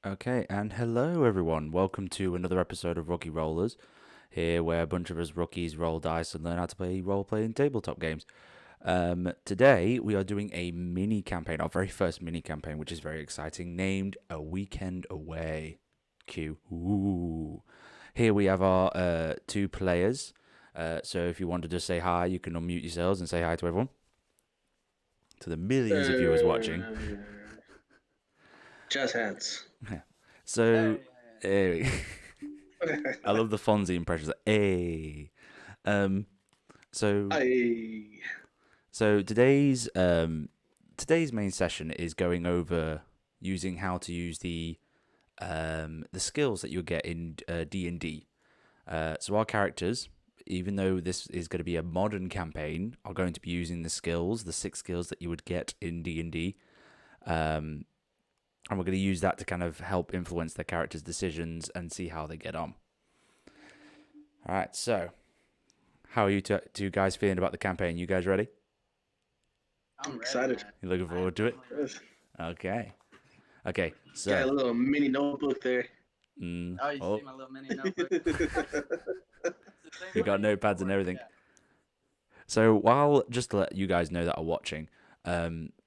Okay, and hello everyone. Welcome to another episode of Rookie Rollers, here where a bunch of us rookies roll dice and learn how to play role-playing tabletop games. Today we are doing a mini campaign, our very first mini campaign, which is very exciting, named A Weekend Away. Q. Ooh. Here we have our two players. So if you wanted to say hi, you can unmute yourselves and say hi to everyone. To the millions of viewers watching. Just hands. So, I love the Fonzie impressions. Hey. So today's main session is going over using how to use the skills that you'll get in D&D. So our characters, even though this is going to be a modern campaign, are going to be using the 6 skills that you would get in D&D. And we're going to use that to kind of help influence the characters' decisions and see how they get on. All right, so how are you two guys feeling about the campaign? You guys ready? I'm excited. You looking forward to it? Okay. Okay, so. Got a little mini notebook there. Oh, you see my little mini notebook? We got notepads and everything. Yeah. So while, just to let you guys know that are watching,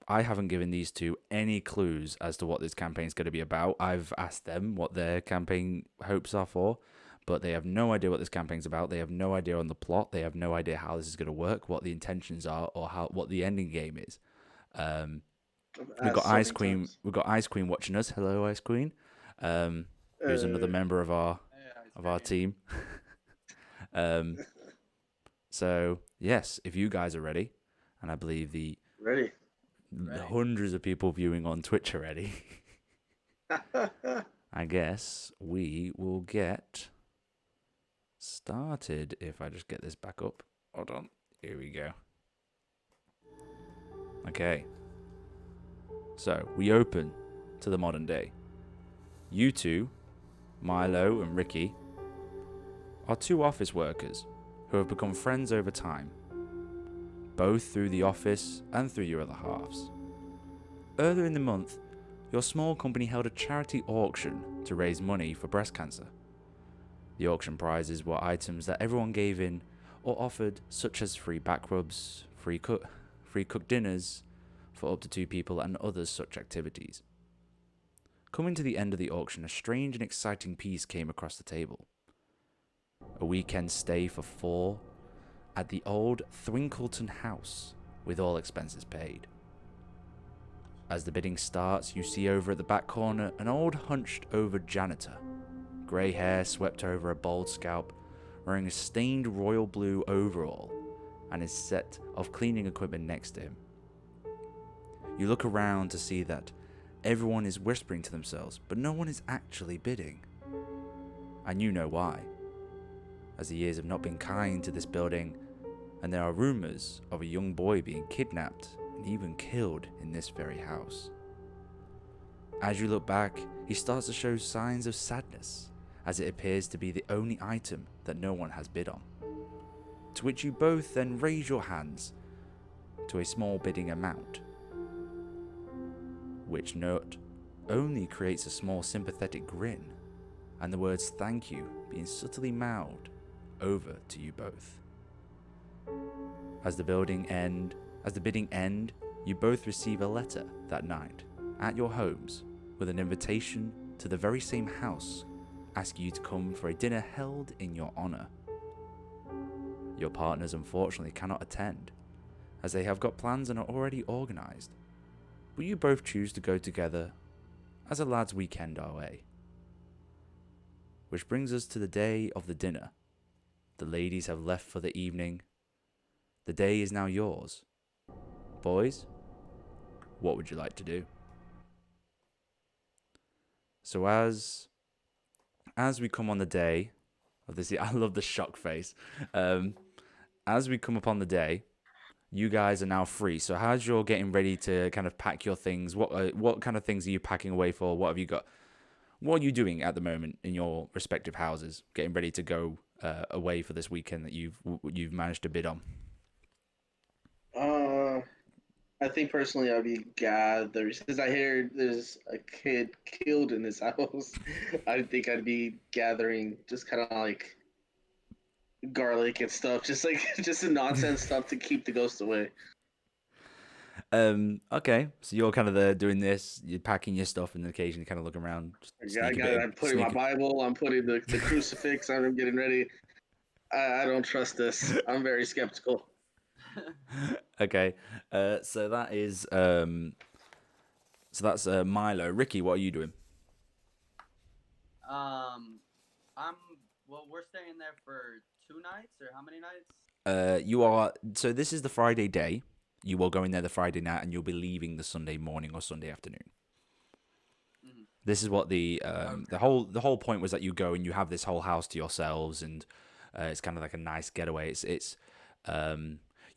I haven't given these two any clues as to what this campaign is going to be about. I've asked them what their campaign hopes are for, but they have no idea what this campaign's about. They have no idea on the plot. They have no idea how this is going to work, what the intentions are, or what the ending game is. We've got Ice Queen. Times. We've got Ice Queen watching us. Hello, Ice Queen. Who's another member of our team. So yes, if you guys are ready, and I believe the hundreds of people viewing on Twitch are ready, I guess we will get started. If I just get this back up. Hold on. Here we go. Okay. So we open to the modern day. You two, Milo and Ricky, are 2 office workers who have become friends over time, both through the office and through your other halves. Earlier in the month, your small company held a charity auction to raise money for breast cancer. The auction prizes were items that everyone gave in or offered, such as free back rubs, free cooked dinners for up to 2 people, and other such activities. Coming to the end of the auction, a strange and exciting piece came across the table. A weekend stay for 4 at the old Thwinkleton house, with all expenses paid. As the bidding starts, you see over at the back corner an old hunched-over janitor, grey hair swept over a bald scalp, wearing a stained royal blue overall, and his set of cleaning equipment next to him. You look around to see that everyone is whispering to themselves, but no one is actually bidding. And you know why. As the years have not been kind to this building, and there are rumours of a young boy being kidnapped and even killed in this very house. As you look back, he starts to show signs of sadness, as it appears to be the only item that no one has bid on. To which you both then raise your hands to a small bidding amount, which note only creates a small sympathetic grin, and the words "thank you" being subtly mouthed over to you both. As the bidding end, you both receive a letter that night at your homes with an invitation to the very same house, asking you to come for a dinner held in your honour. Your partners unfortunately cannot attend, as they have got plans and are already organised, but you both choose to go together as a lad's weekend away. Which brings us to the day of the dinner. The ladies have left for the evening. The day is now yours. Boys, what would you like to do? So as we come on the day of this, I love the shock face. As we come upon the day, you guys are now free. So how's your getting ready to kind of pack your things? What kind of things are you packing away for? What have you got? What are you doing at the moment in your respective houses, getting ready to go away for this weekend that you've managed to bid on? I think personally I'd be gathering because I hear there's a kid killed in his house. I think I'd be gathering just kind of like garlic and stuff, just the nonsense stuff to keep the ghost away. Okay, so you're kind of there doing this, you're packing your stuff, and then occasionally kind of looking around. I'm putting my Bible, I'm putting the crucifix, I'm getting ready. I don't trust this. I'm very skeptical. Okay, so that's Milo. Ricky, what are you doing? We're staying there for 2 nights, or how many nights? You are. So this is the Friday day. You are going there the Friday night, and you'll be leaving the Sunday morning or Sunday afternoon. Mm-hmm. This is what the whole point was, that you go and you have this whole house to yourselves, and it's kind of like a nice getaway. It's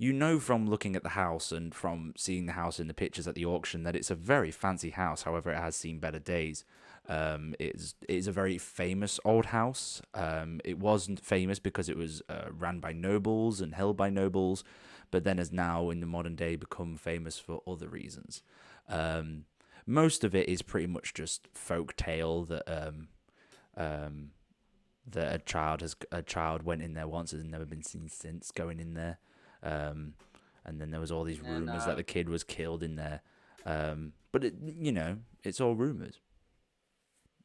you know from looking at the house and from seeing the house in the pictures at the auction that it's a very fancy house. However, it has seen better days. It's a very famous old house. It wasn't famous because it was ran by nobles and held by nobles, but then has now in the modern day become famous for other reasons. Most of it is pretty much just folk tale that that a child went in there once and has never been seen since going in there. And then there was all these rumors that the kid was killed in there. But it's all rumors.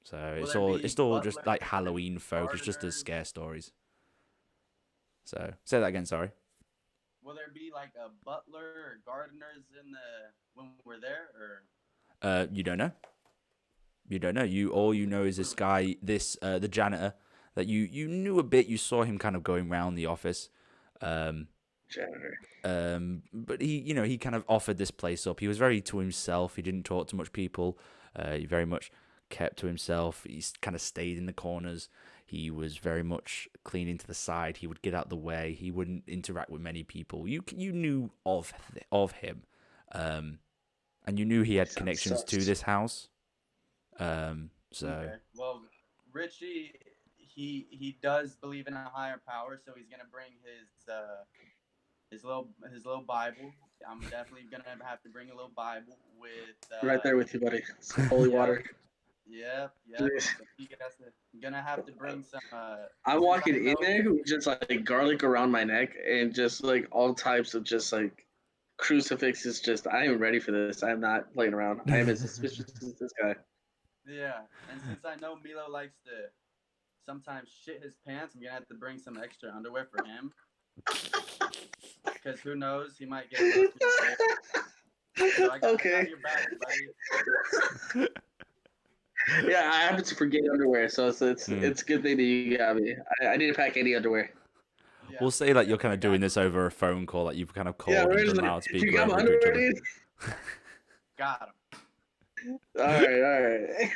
So it's all just like Halloween folk. It's just as scare stories. So say that again. Sorry. Will there be like a butler or gardeners when we're there, or? You don't know. You don't know. All you know is this guy, the janitor that you knew a bit. You saw him kind of going around the office. Janitor. But he kind of offered this place up. He was very to himself. He didn't talk to much people. He very much kept to himself. He kind of stayed in the corners. He was very much cleaning to the side. He would get out the way. He wouldn't interact with many people. You knew of him, and you knew he had connections to this house. So. Okay. Well, Richie, he does believe in a higher power, so he's gonna bring his little Bible. I'm definitely gonna have to bring a little Bible with. Right there with you, buddy. Some holy water. Yep. Jeez. So you guys are gonna have to bring some. I'm Since I walking in know. there with just like garlic around my neck and just like all types of just like crucifixes. Just I am ready for this. I am not playing around. I am as suspicious as this guy. Yeah, and since I know Milo likes to sometimes shit his pants, I'm gonna have to bring some extra underwear for him. Because who knows, he might get a little too scared. So I Okay. got your back, buddy. Yeah, I happen to forget underwear, so Hmm. it's a good thing that you got me. I need to pack any underwear. Yeah, We'll say like yeah, you're kind I of doing got this over a phone call, like you've kind of Yeah, called we're into just the like, you loudspeaker got my over to each underwear, other. dude? got him. All right.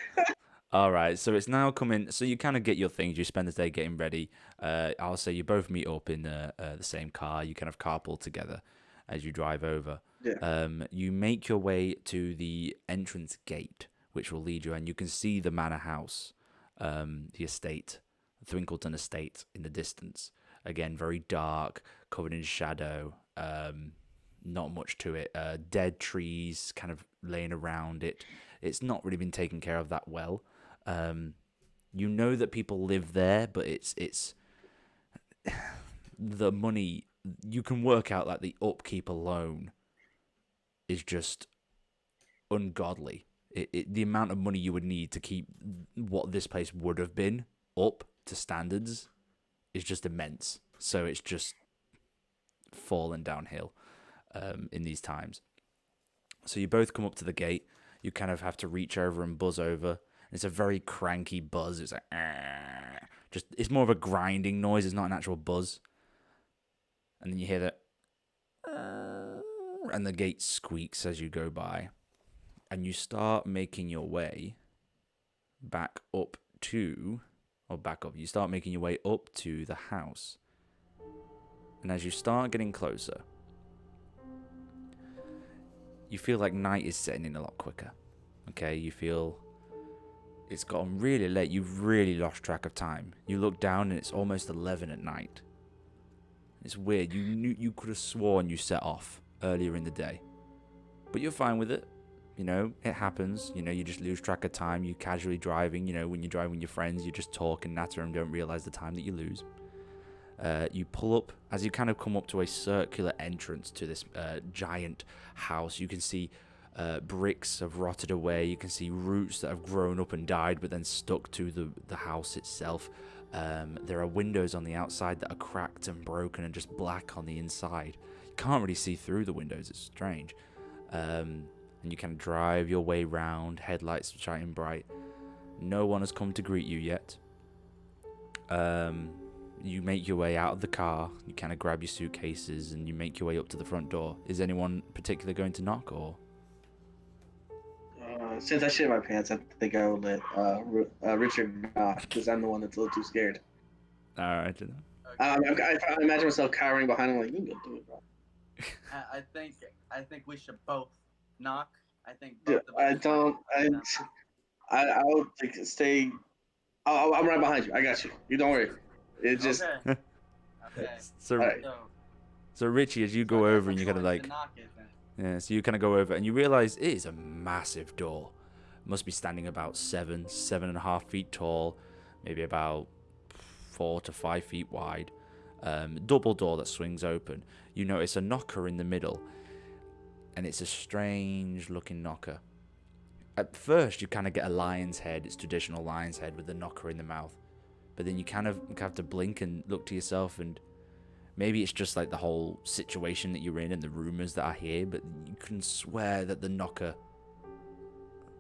All right, so it's now coming. So you kind of get your things. You spend the day getting ready. I'll say you both meet up in the same car. You kind of carpool together as you drive over. Yeah. You make your way to the entrance gate, which will lead you, and you can see the manor house, the estate, Thwinkleton Estate in the distance. Again, very dark, covered in shadow. Not much to it. Dead trees kind of laying around it. It's not really been taken care of that well. You know that people live there, but it's the money you can work out like the upkeep alone is just ungodly. The amount of money you would need to keep what this place would have been up to standards is just immense. So it's just fallen downhill in these times. So you both come up to the gate. You kind of have to reach over and buzz over. It's a very cranky buzz. It's like just it's more of a grinding noise. It's not an actual buzz. And then you hear that, and the gate squeaks as you go by, and you start making your way back up to, or back up. You start making your way up to the house, and as you start getting closer, you feel like night is setting in a lot quicker. Okay, you feel it's gotten really late. You've really lost track of time. You look down and it's almost 11 at night. It's weird. You could have sworn you set off earlier in the day, but you're fine with it. You know, it happens. You know, you just lose track of time. You casually driving. You know, when you're driving with your friends, you just talk and natter and don't realize the time that you lose. You pull up as you kind of come up to a circular entrance to this giant house. You can see bricks have rotted away. You can see roots that have grown up and died, but then stuck to the house itself. There are windows on the outside that are cracked and broken and just black on the inside. You can't really see through the windows. It's strange. And you kind of drive your way round, headlights shining bright. No one has come to greet you yet. You make your way out of the car. You kind of grab your suitcases and you make your way up to the front door. Is anyone particular going to knock or? Since I shit my pants, I think I would let Richard knock because I'm the one that's a little too scared. All right. I imagine myself cowering behind him like, you can go do it, bro. I think we should both knock. I think Dude, both of us. I don't. I'll like stay. I'm right behind you. I got you. You don't worry. It just. Okay. Okay. So, Alright. so Richie, as you So go I guess over and I'm you kind of going like, to knock it then. yeah, so you kind of go over and you realize it is a massive door. It must be standing about 7.5 feet tall, maybe about 4 to 5 feet wide. Double door that swings open. You notice a knocker in the middle, and it's a strange looking knocker. At first, you kind of get a lion's head. It's traditional lion's head with the knocker in the mouth. But then you kind of have to blink and look to yourself, and maybe it's just like the whole situation that you're in and the rumors that are here, but you can swear that the knocker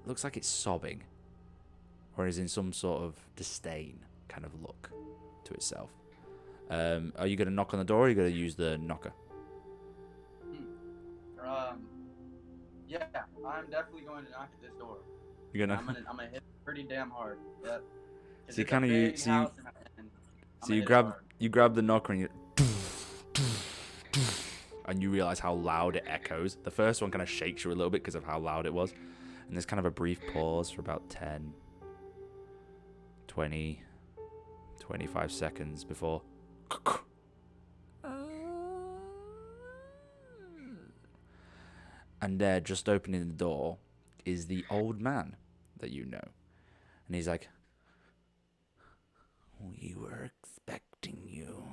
looks like it's sobbing, or is in some sort of disdain kind of look to itself. Are you going to knock on the door, or are you going to use the knocker? Yeah, I'm definitely going to knock at this door. You're gonna. I'm gonna hit it pretty damn hard. Yep. So you kind of so you grab the knocker and you realize how loud it echoes. The first one kind of shakes you a little bit because of how loud it was, and there's kind of a brief pause for about 10, 20, 25 seconds before. And there, just opening the door, is the old man that you know. And he's like, "We were expecting you."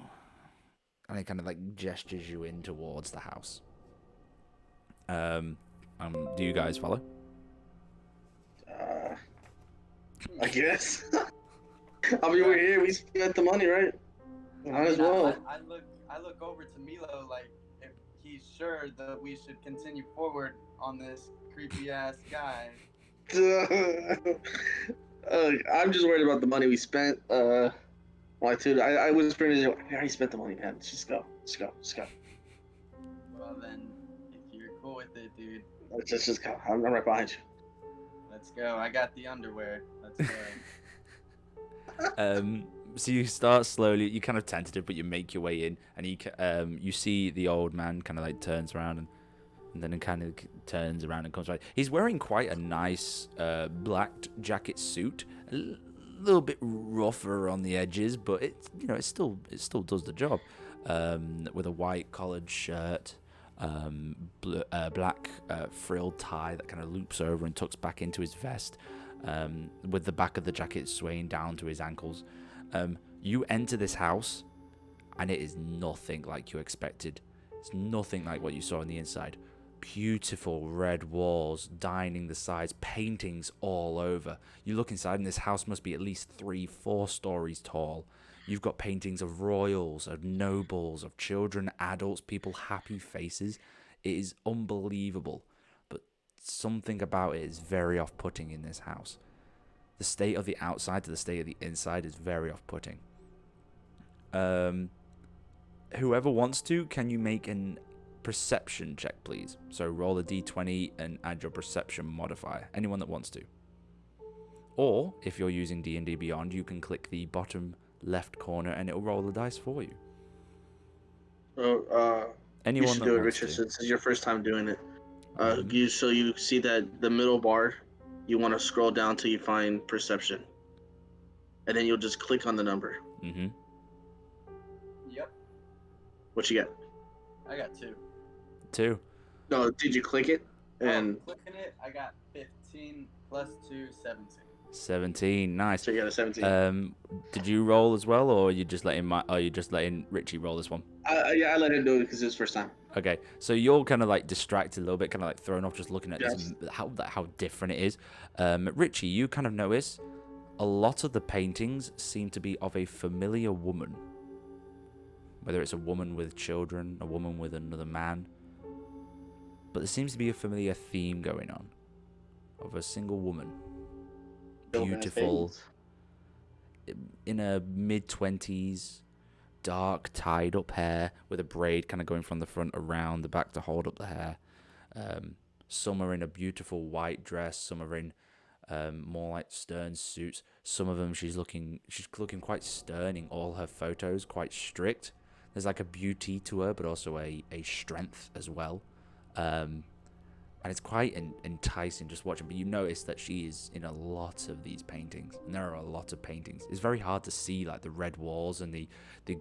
And he kind of like gestures you in towards the house. Do you guys follow? I guess. I mean, we're here. We spent the money, right? Might as well. I look over to Milo like if he's sure that we should continue forward on this creepy ass guy. I'm just worried about the money we spent. Why, too? I was pretty. We already spent the money, man. Let's just go. Let's go. Let's go. Well then, if you're cool with it, dude, Let's just go. I'm right behind you. let's go. I got the underwear. Let's go. So you start slowly. You kind of tentative, but you make your way in, and you see the old man kind of like turns around and then it kind of turns around and comes right. He's wearing quite a nice black jacket suit, a little bit rougher on the edges, but it still does the job. With a white collared shirt, black frilled tie that kind of loops over and tucks back into his vest, with the back of the jacket swaying down to his ankles. You enter this house, and it is nothing like you expected. It's nothing like what you saw on the inside. Beautiful red walls, dining the sides, paintings all over. You look inside, and this house must be at least 3-4 stories tall. You've got paintings of royals, of nobles, of children, adults, people, happy faces. It is unbelievable, but something about it is very off-putting in this house. The state of the outside to the state of the inside is very off-putting. Whoever wants to, can you make an perception check, please? So roll a d20 and add your perception modifier. Anyone that wants to. Or, if you're using D&D Beyond, you can click the bottom left corner and it'll roll the dice for you. You should do it, Richard, since it's your first time doing it. You see that the middle bar, you want to scroll down till you find perception, and then you'll just click on the number. Mm-hmm. Yep. What you get? I got 2. 2. No, did you click it? And clicking it, I got 15 plus 2, 17. 17, nice. So you got a 17. Did you roll as well, or are you just letting Richie roll this one? Yeah, I let him do it because it's his first time. Okay, so you're kind of like distracted a little bit, kind of like thrown off, just looking at this, how different it is. Richie, you kind of notice a lot of the paintings seem to be of a familiar woman. Whether it's a woman with children, a woman with another man. But there seems to be a familiar theme going on of a single woman. Beautiful, in her mid-20s, dark tied up hair with a braid kind of going from the front around the back to hold up the hair. Some are in a beautiful white dress, some are in more like stern suits. Some of them she's looking quite stern in all her photos, quite strict. There's like a beauty to her, but also a strength as well. And it's quite enticing just watching. But you notice that she is in a lot of these paintings. And there are a lot of paintings. It's very hard to see like the red walls and the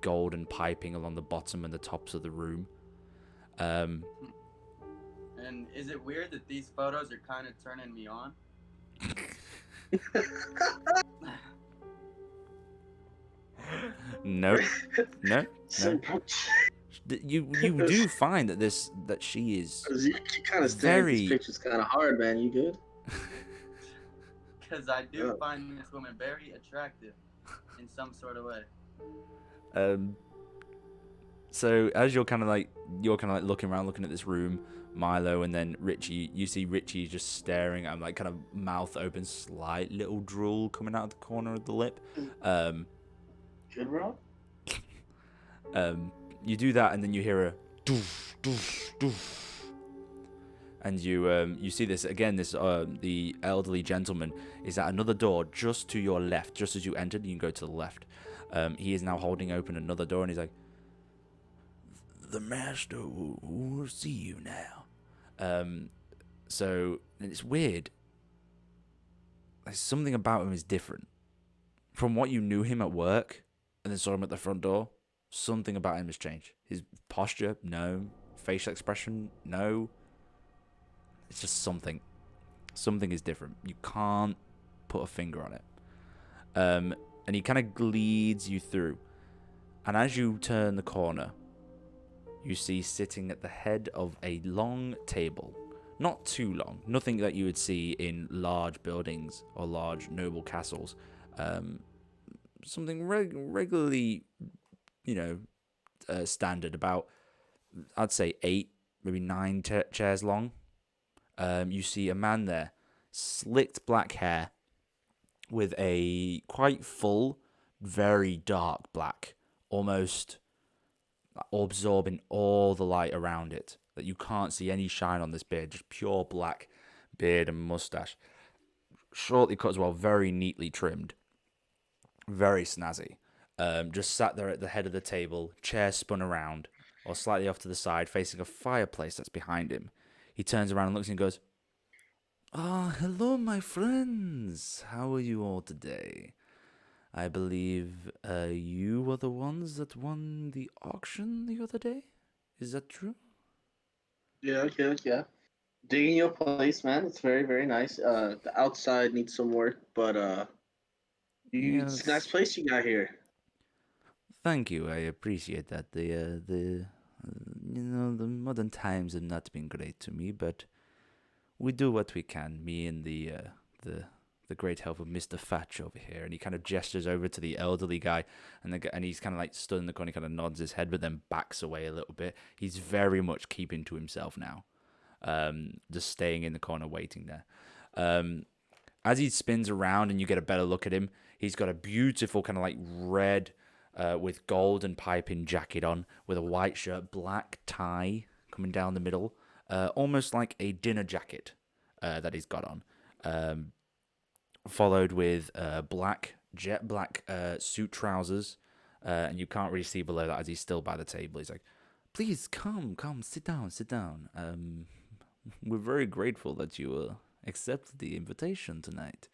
golden piping along the bottom and the tops of the room. And is it weird that these photos are kind of turning me on? No. You do find that she is You kind of staring at these pictures kind of hard, man. You good? Because I do find this woman very attractive in some sort of way. So as you're kind of like looking around, looking at this room, Milo, and then Richie, you see Richie just staring at him, like kind of mouth open, slight little drool coming out of the corner of the lip. Good, bro. You do that, and then you hear a doof, doof, doof. And you see this again. This the elderly gentleman is at another door just to your left. Just as you entered, you can go to the left. He is now holding open another door, and he's like, "The master will see you now." So and it's weird. Like, something about him is different from what you knew him at work, and then saw him at the front door. Something about him has changed. His posture, no. Facial expression, no. It's just something. Something is different. You can't put a finger on it. and he kind of leads you through. And as you turn the corner, you see sitting at the head of a long table, not too long, nothing that you would see in large buildings or large noble castles, something regularly, standard, about, I'd say 8, maybe 9 chairs long. You see a man there, slicked black hair, with a quite full, very dark black, almost absorbing all the light around it, that you can't see any shine on this beard, just pure black beard and mustache. Shortly cut as well, very neatly trimmed, very snazzy. Just sat there at the head of the table, chair spun around, or slightly off to the side, facing a fireplace that's behind him. He turns around and looks and goes, "Ah, hello, my friends. How are you all today? I believe you were the ones that won the auction the other day. Is that true?" Yeah. Digging your place, man. It's very, very nice. The outside needs some work, but it's a nice Yes. place you got here. Thank you. I appreciate that. The modern times have not been great to me, but we do what we can. Me and the great help of Mr. Fatch over here, and he kind of gestures over to the elderly guy, and he's kind of like stood in the corner, kind of nods his head, but then backs away a little bit. He's very much keeping to himself now, just staying in the corner, waiting there. As he spins around and you get a better look at him, he's got a beautiful kind of like red with gold and piping jacket on, with a white shirt, black tie coming down the middle, almost like a dinner jacket that he's got on. Followed with jet black suit trousers, and you can't really see below that as he's still by the table. He's like, "Please come, sit down. We're very grateful that you accepted the invitation tonight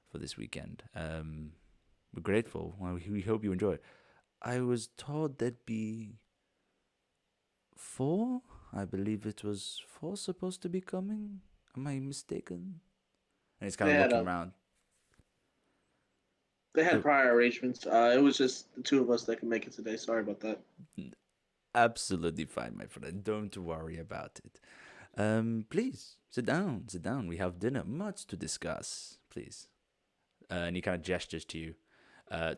for this weekend. We're grateful. Well, we hope you enjoy it. I was told there'd be 4. I believe it was 4 supposed to be coming. Am I mistaken?" And he's kind They of had looking around. they had prior arrangements. It was just the two of us that could make it today. Sorry about that. Absolutely fine, my friend. Don't worry about it. Please sit down. We have dinner. Much to discuss. Please. And he kind of gestures to you,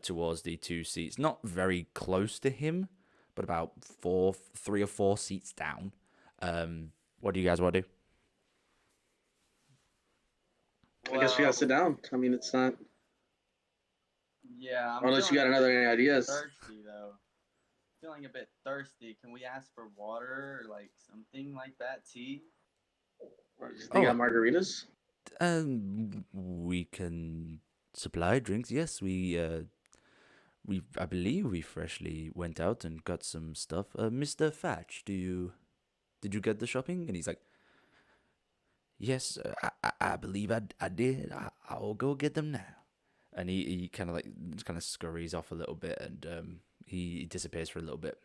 towards the 2 seats, not very close to him, but about 3 or 4 seats down. What do you guys want to do? I guess we gotta sit down. I mean, it's not Yeah, I'm unless you got any ideas. thirsty though. Feeling a bit thirsty. Can we ask for water or like something like that? Tea? They got margaritas. We can supply drinks. Yes, I believe we freshly went out and got some stuff. Mr. Fatch, did you get the shopping? And he's like, "Yes, I believe I did. I'll go get them now." And he kind of scurries off a little bit, and he disappears for a little bit.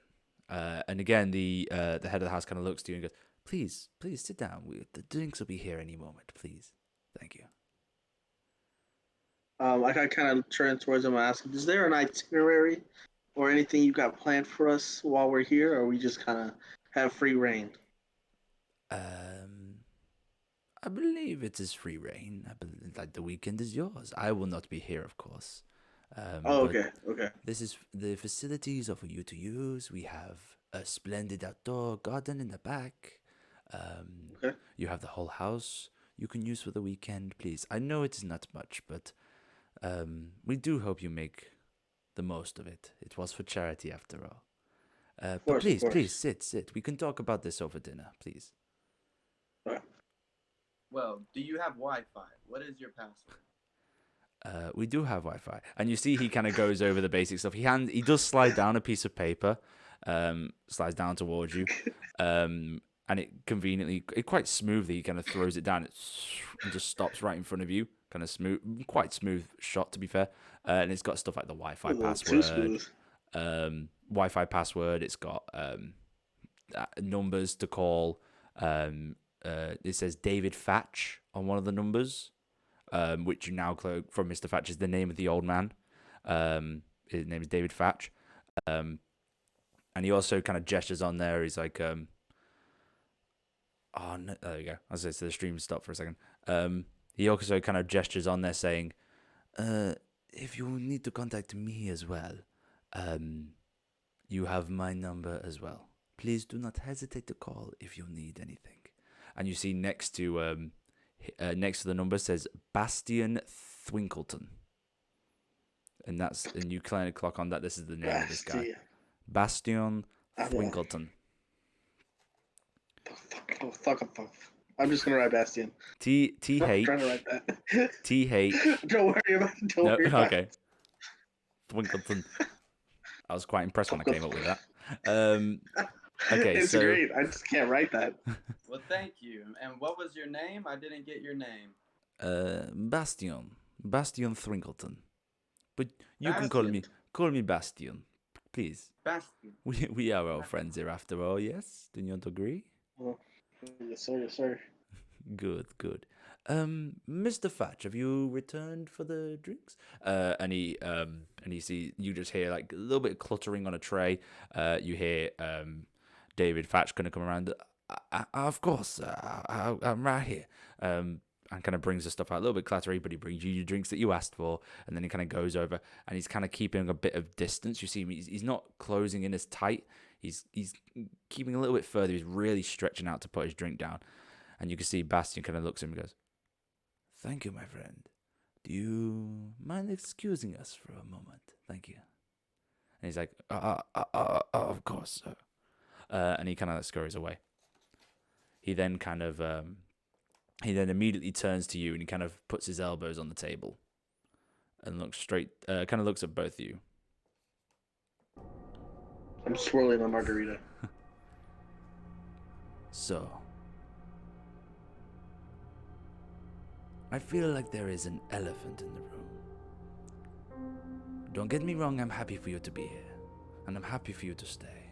And again, the head of the house kind of looks to you and goes, Please sit down. The drinks will be here any moment, please. Thank you." I kind of turn towards him and ask him, "Is there an itinerary or anything you got planned for us while we're here, or we just kind of have free reign?" I believe it is free reign. I believe like the weekend is yours. I will not be here, of course. But Okay. this is the facilities are for you to use. We have a splendid outdoor garden in the back. Okay. You have the whole house you can use for the weekend. Please, I know it is not much, but we do hope you make the most of it. It was for charity after all. Of But course, of please, course. sit. We can talk about this over dinner, please. Well, do you have Wi-Fi? What is your password? We do have Wi-Fi, and you see he kind of goes over the basic stuff. He does slide down a piece of paper, slides down towards you, and it conveniently, quite smoothly, he kind of throws it down. And just stops right in front of you, kind of quite smooth shot to be fair. And it's got stuff like the Wi-Fi A little password, too smooth. Wi-Fi password. It's got numbers to call. It says David Fatch on one of the numbers, which you now cloak from Mr. Fatch is the name of the old man. His name is David Fatch. And he also kind of gestures on there. He's like, oh, no, there you go. I was going to say the stream stopped for a second. He also kind of gestures on there saying, if you need to contact me as well, you have my number as well. Please do not hesitate to call if you need anything. And you see next to the number says Bastian Thwinkleton. And you kind of clock on that. This is the name of this guy. Bastian Thwinkleton. Fuck. I'm just gonna write Bastian. T I'm H trying to write that. T H. Don't worry about it. Don't worry about Okay. Thwinkleton. I was quite impressed when I came up with that. Okay, it's so great. I just can't write that. Well, thank you. And what was your name? I didn't get your name. Bastian Thwinkleton. But you can Bastian. call me Bastian, please. Bastian. We are all friends here after all, yes? Do you not agree? Oh, yes, sir. Yes, sir. Good. Mr. Fatch, have you returned for the drinks? And you see, you just hear like a little bit of cluttering on a tray. You hear David Fatch gonna come around. Of course, I'm right here. And kind of brings the stuff out a little bit clattery, but he brings you your drinks that you asked for, and then he kind of goes over and he's kind of keeping a bit of distance. You see him; he's not closing in as tight. He's keeping a little bit further. He's really stretching out to put his drink down. And you can see Bastian kind of looks at him and goes, "Thank you, my friend. Do you mind excusing us for a moment? Thank you." And he's like, of course, sir." And he kind of scurries away. He then immediately turns to you and he kind of puts his elbows on the table and looks straight, kind of looks at both of you. I'm swirling a margarita. So, I feel like there is an elephant in the room. Don't get me wrong, I'm happy for you to be here, and I'm happy for you to stay.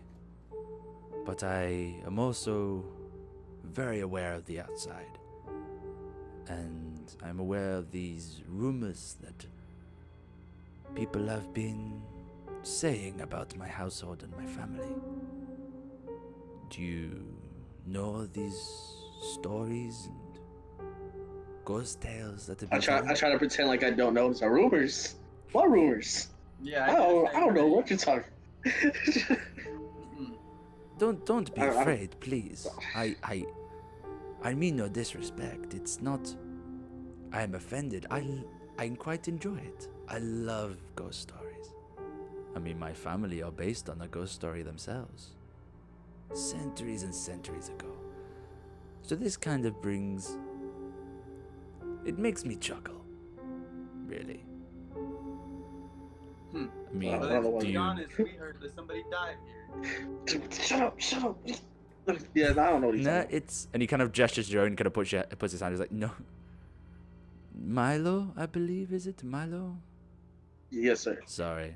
But I am also very aware of the outside. And I'm aware of these rumors that people have been saying about my household and my family. Do you know these stories and ghost tales that have been I try to pretend like I don't know. It's rumors. What rumors? Yeah. I don't know what you're talking. Don't be afraid, please. I mean no disrespect. It's not. I am offended. I quite enjoy it. I love ghost stories. I mean, my family are based on a ghost story themselves, centuries and centuries ago. So this kind of brings. It makes me chuckle. Really. Hmm. I mean, Well, Well, do to be you? honest, we heard that somebody died here. Shut up. Yeah, I don't know what he's No, talking it's, and he kind of gestures to Joe and kind of puts his hand. He's like, no. Milo, I believe, is it Milo? about. Yes, sir. Sorry,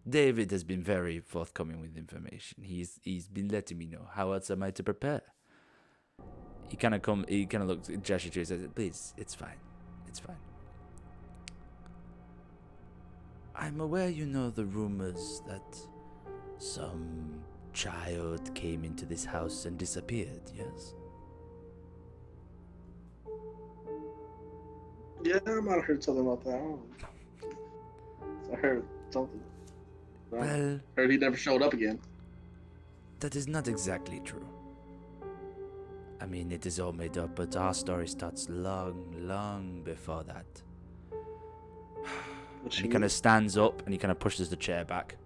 David has been very forthcoming with information. He's been letting me know. How else am I to prepare? He kind of looks, gestures to you, and says, "Please, it's fine. I'm aware you know the rumors that some child came into this house and disappeared. Yes." Yeah, I might have heard something about that. I don't know. I heard something. Well, Heard he never showed up again. that is not exactly true. I mean, it is all made up, but our story starts long before that. And he kind of stands up and he kind of pushes the chair back.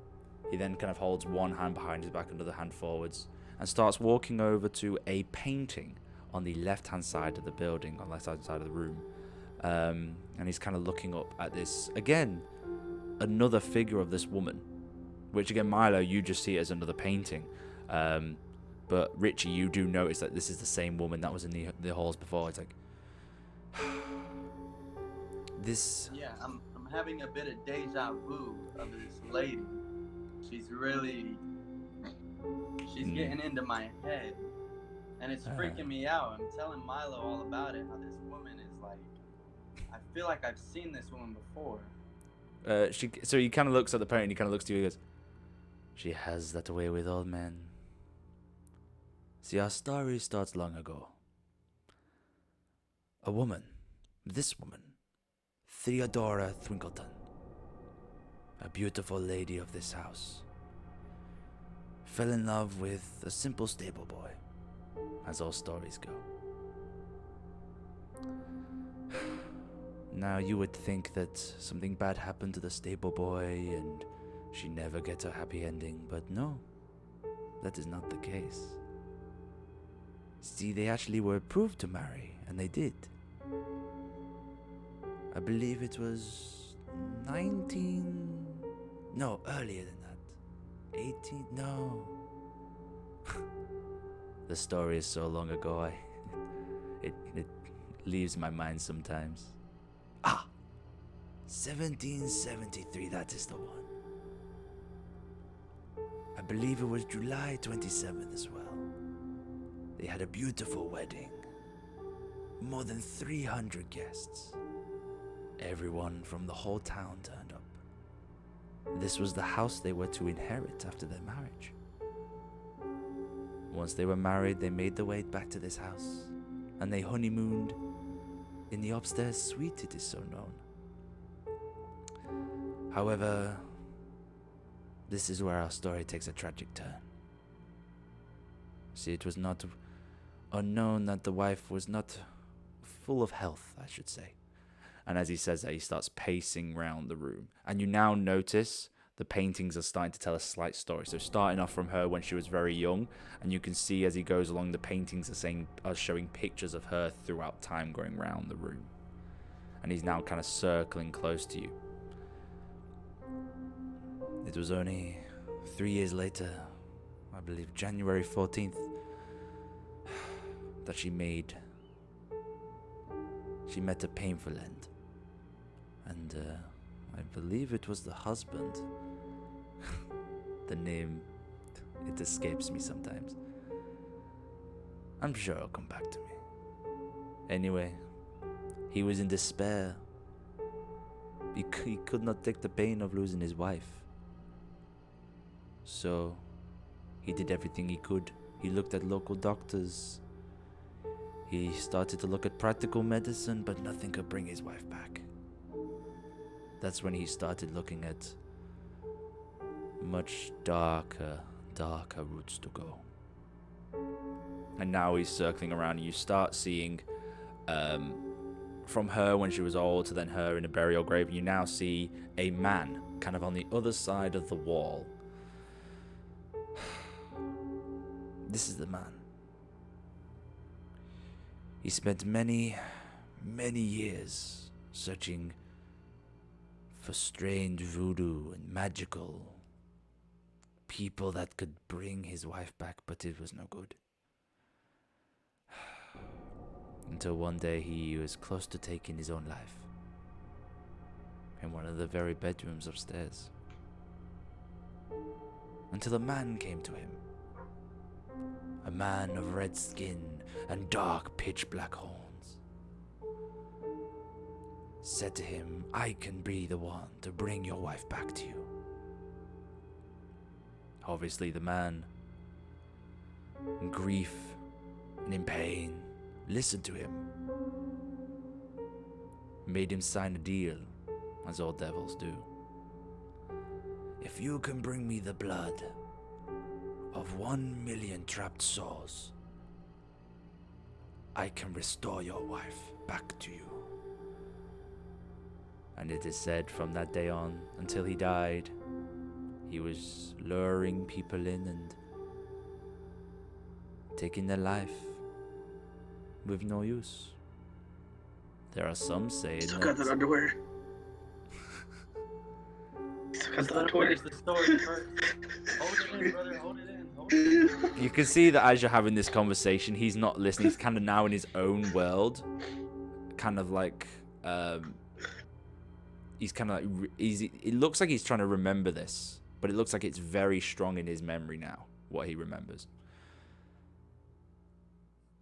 He then kind of holds one hand behind his back, another hand forwards, and starts walking over to a painting on the left-hand side of the building, on the left-hand side of the room. And he's kind of looking up at this, again, another figure of this woman, which again, Milo, you just see it as another painting. But Richie, you do notice that this is the same woman that was in the halls before. It's like, this... Yeah, I'm having a bit of deja vu of this lady. She's getting into my head, and it's freaking me out. I'm telling Milo all about it, how this woman is like, I feel like I've seen this woman before. So he kind of looks at the parent and he kind of looks to you and goes, she has that way with all men. See, our story starts long ago. A woman, this woman, Theodora Thwinkleton, a beautiful lady of this house, fell in love with a simple stable boy, as all stories go. Now you would think that something bad happened to the stable boy and she never gets a happy ending, but no, that is not the case. See, they actually were approved to marry, and they did. I believe it was 19... No, earlier than that. 18... No. The story is so long ago, it leaves my mind sometimes. 1773, that is the one. I believe it was July 27th as well. They had a beautiful wedding. More than 300 guests. Everyone from the whole town turned up. This was the house they were to inherit after their marriage. Once they were married, they made their way back to this house, and they honeymooned in the upstairs suite, it is so known. However, this is where our story takes a tragic turn. See, it was not unknown that the wife was not full of health, I should say. And as he says that, he starts pacing round the room. And you now notice the paintings are starting to tell a slight story. So starting off from her when she was very young, and you can see as he goes along, the paintings are showing pictures of her throughout time going round the room. And he's now kind of circling close to you. It was only 3 years later, I believe January 14th, that she met a painful end. And I believe it was the husband. The name, it escapes me sometimes. I'm sure it'll come back to me. Anyway, he was in despair. He could not take the pain of losing his wife. So, he did everything he could. He looked at local doctors. He started to look at practical medicine, but nothing could bring his wife back. That's when he started looking at much darker routes to go. And now he's circling around, and you start seeing from her when she was old to then her in a burial grave, and you now see a man kind of on the other side of the wall. This is the man. He spent many years searching for strange voodoo and magical people that could bring his wife back, but it was no good. Until one day he was close to taking his own life in one of the very bedrooms upstairs. Until a man came to him. A man of red skin and dark pitch black horns. Said to him, I can be the one to bring your wife back to you. Obviously the man, in grief and in pain, listened to him. Made him sign a deal, as all devils do. If you can bring me the blood of 1 million trapped souls, I can restore your wife back to you. And it is said from that day on until he died, he was luring people in and taking their life with no use. There are some saying Still got that underwear. Still got the underwear. Finish the story first. Hold it in, brother. Hold it in. Hold it in. You can see that as you're having this conversation, he's not listening. He's kind of now in his own world. Kind of like, he's kind of like, it looks like he's trying to remember this, but it looks like it's very strong in his memory now, what he remembers.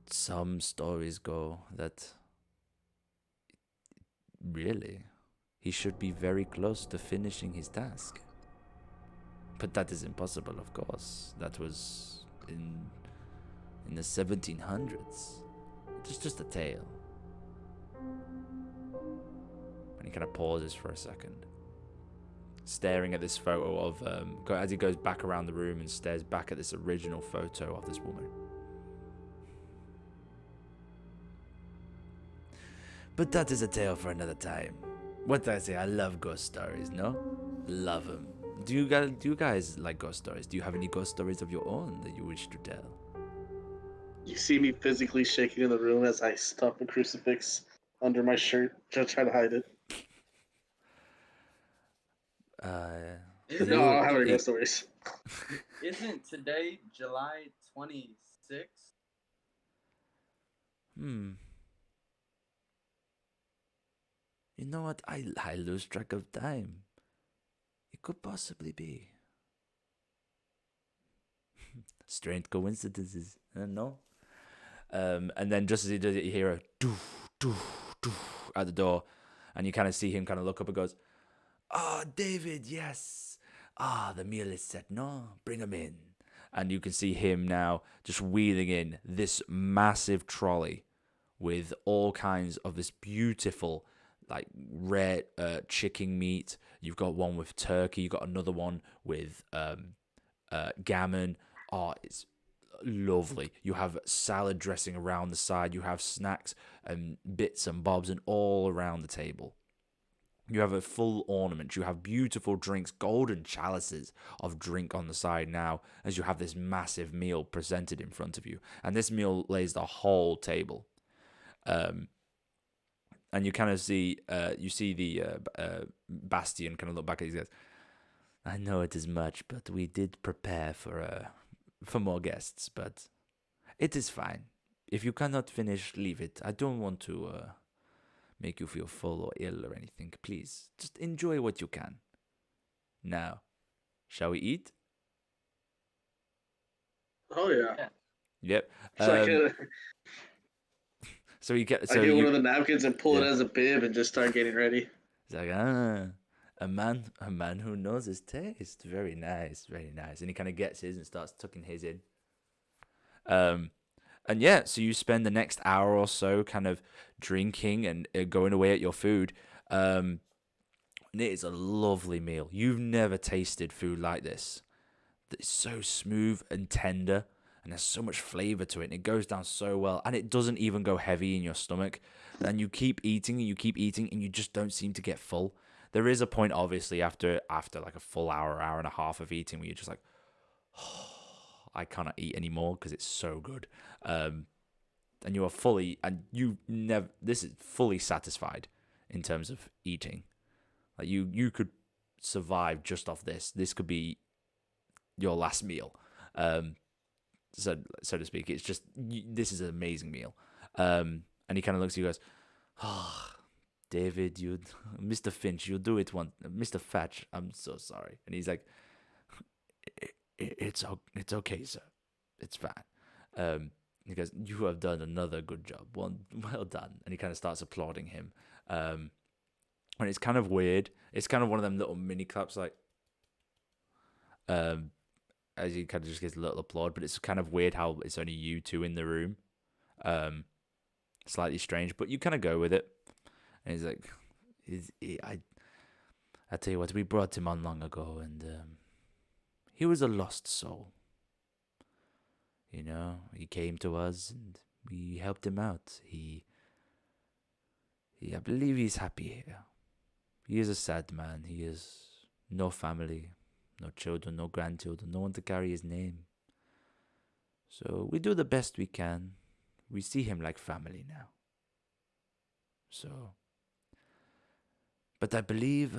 Some stories go that, really, he should be very close to finishing his task. But that is impossible, of course. That was in the 1700s. It is just a tale. And he kind of pauses for a second, staring at this photo of, as he goes back around the room and stares back at this original photo of this woman. But that is a tale for another time. What did I say? I love ghost stories, no? Love them. Do you guys like ghost stories? Do you have any ghost stories of your own that you wish to tell? You see me physically shaking in the room as I stuff a crucifix under my shirt to try to hide it. Isn't, No, I don't have any ghost stories. isn't today July 26th? You know what? I lose track of time. It could possibly be. Strange coincidences, no? And then just as he does it, you hear a doof, doof, doof at the door. And you kind of see him kind of look up and goes, "Ah, David, yes. Ah, the meal is set, no? Bring him in." And you can see him now just wheeling in this massive trolley with all kinds of this beautiful, like, rare chicken meat. You've got one with turkey. You've got another one with gammon. Oh, it's lovely. You have salad dressing around the side. You have snacks and bits and bobs and all around the table. You have a full ornament. You have beautiful drinks, golden chalices of drink on the side now, as you have this massive meal presented in front of you. And this meal lays the whole table. And you kind of see, the Bastian kind of look back at these guys. "I know it is much, but we did prepare for more guests, but it is fine. If you cannot finish, leave it. I don't want to make you feel full or ill or anything. Please, just enjoy what you can. Now, shall we eat?" Oh yeah. Yep. So So you get. I So get you, one of the napkins and pull it yeah. as a bib and just start getting ready. It's like, a man who knows his taste. Very nice, very nice. And he kind of gets his and starts tucking his in. And yeah, so you spend the next hour or so kind of drinking and going away at your food. And it is a lovely meal. You've never tasted food like this. It's so smooth and tender, and there's so much flavor to it, and it goes down so well, and it doesn't even go heavy in your stomach. And you keep eating, and you just don't seem to get full. There is a point, obviously, after like a full hour and a half of eating, where you're just like, oh, I cannot eat anymore because it's so good. And you are fully, and this is fully satisfied in terms of eating. Like you could survive just off this. This could be your last meal, so to speak. It's just, this is an amazing meal. And he kind of looks at you and goes, "Oh, David, Mr. Finch, you do it one, Mr. Fatch. I'm so sorry." And he's like, It's okay, sir. It's fine." He goes, "You have done another good job. Well done." And he kind of starts applauding him. And it's kind of weird. It's kind of one of them little mini claps, like, as he kind of just gets a little applaud. But it's kind of weird how it's only you two in the room. Slightly strange, but you kind of go with it. And he's like, I tell you what, we brought him on long ago, and he was a lost soul. You know, he came to us, and we helped him out. I believe he's happy here. He is a sad man. He has no family, no children, no grandchildren, no one to carry his name. So we do the best we can. We see him like family now. So, but I believe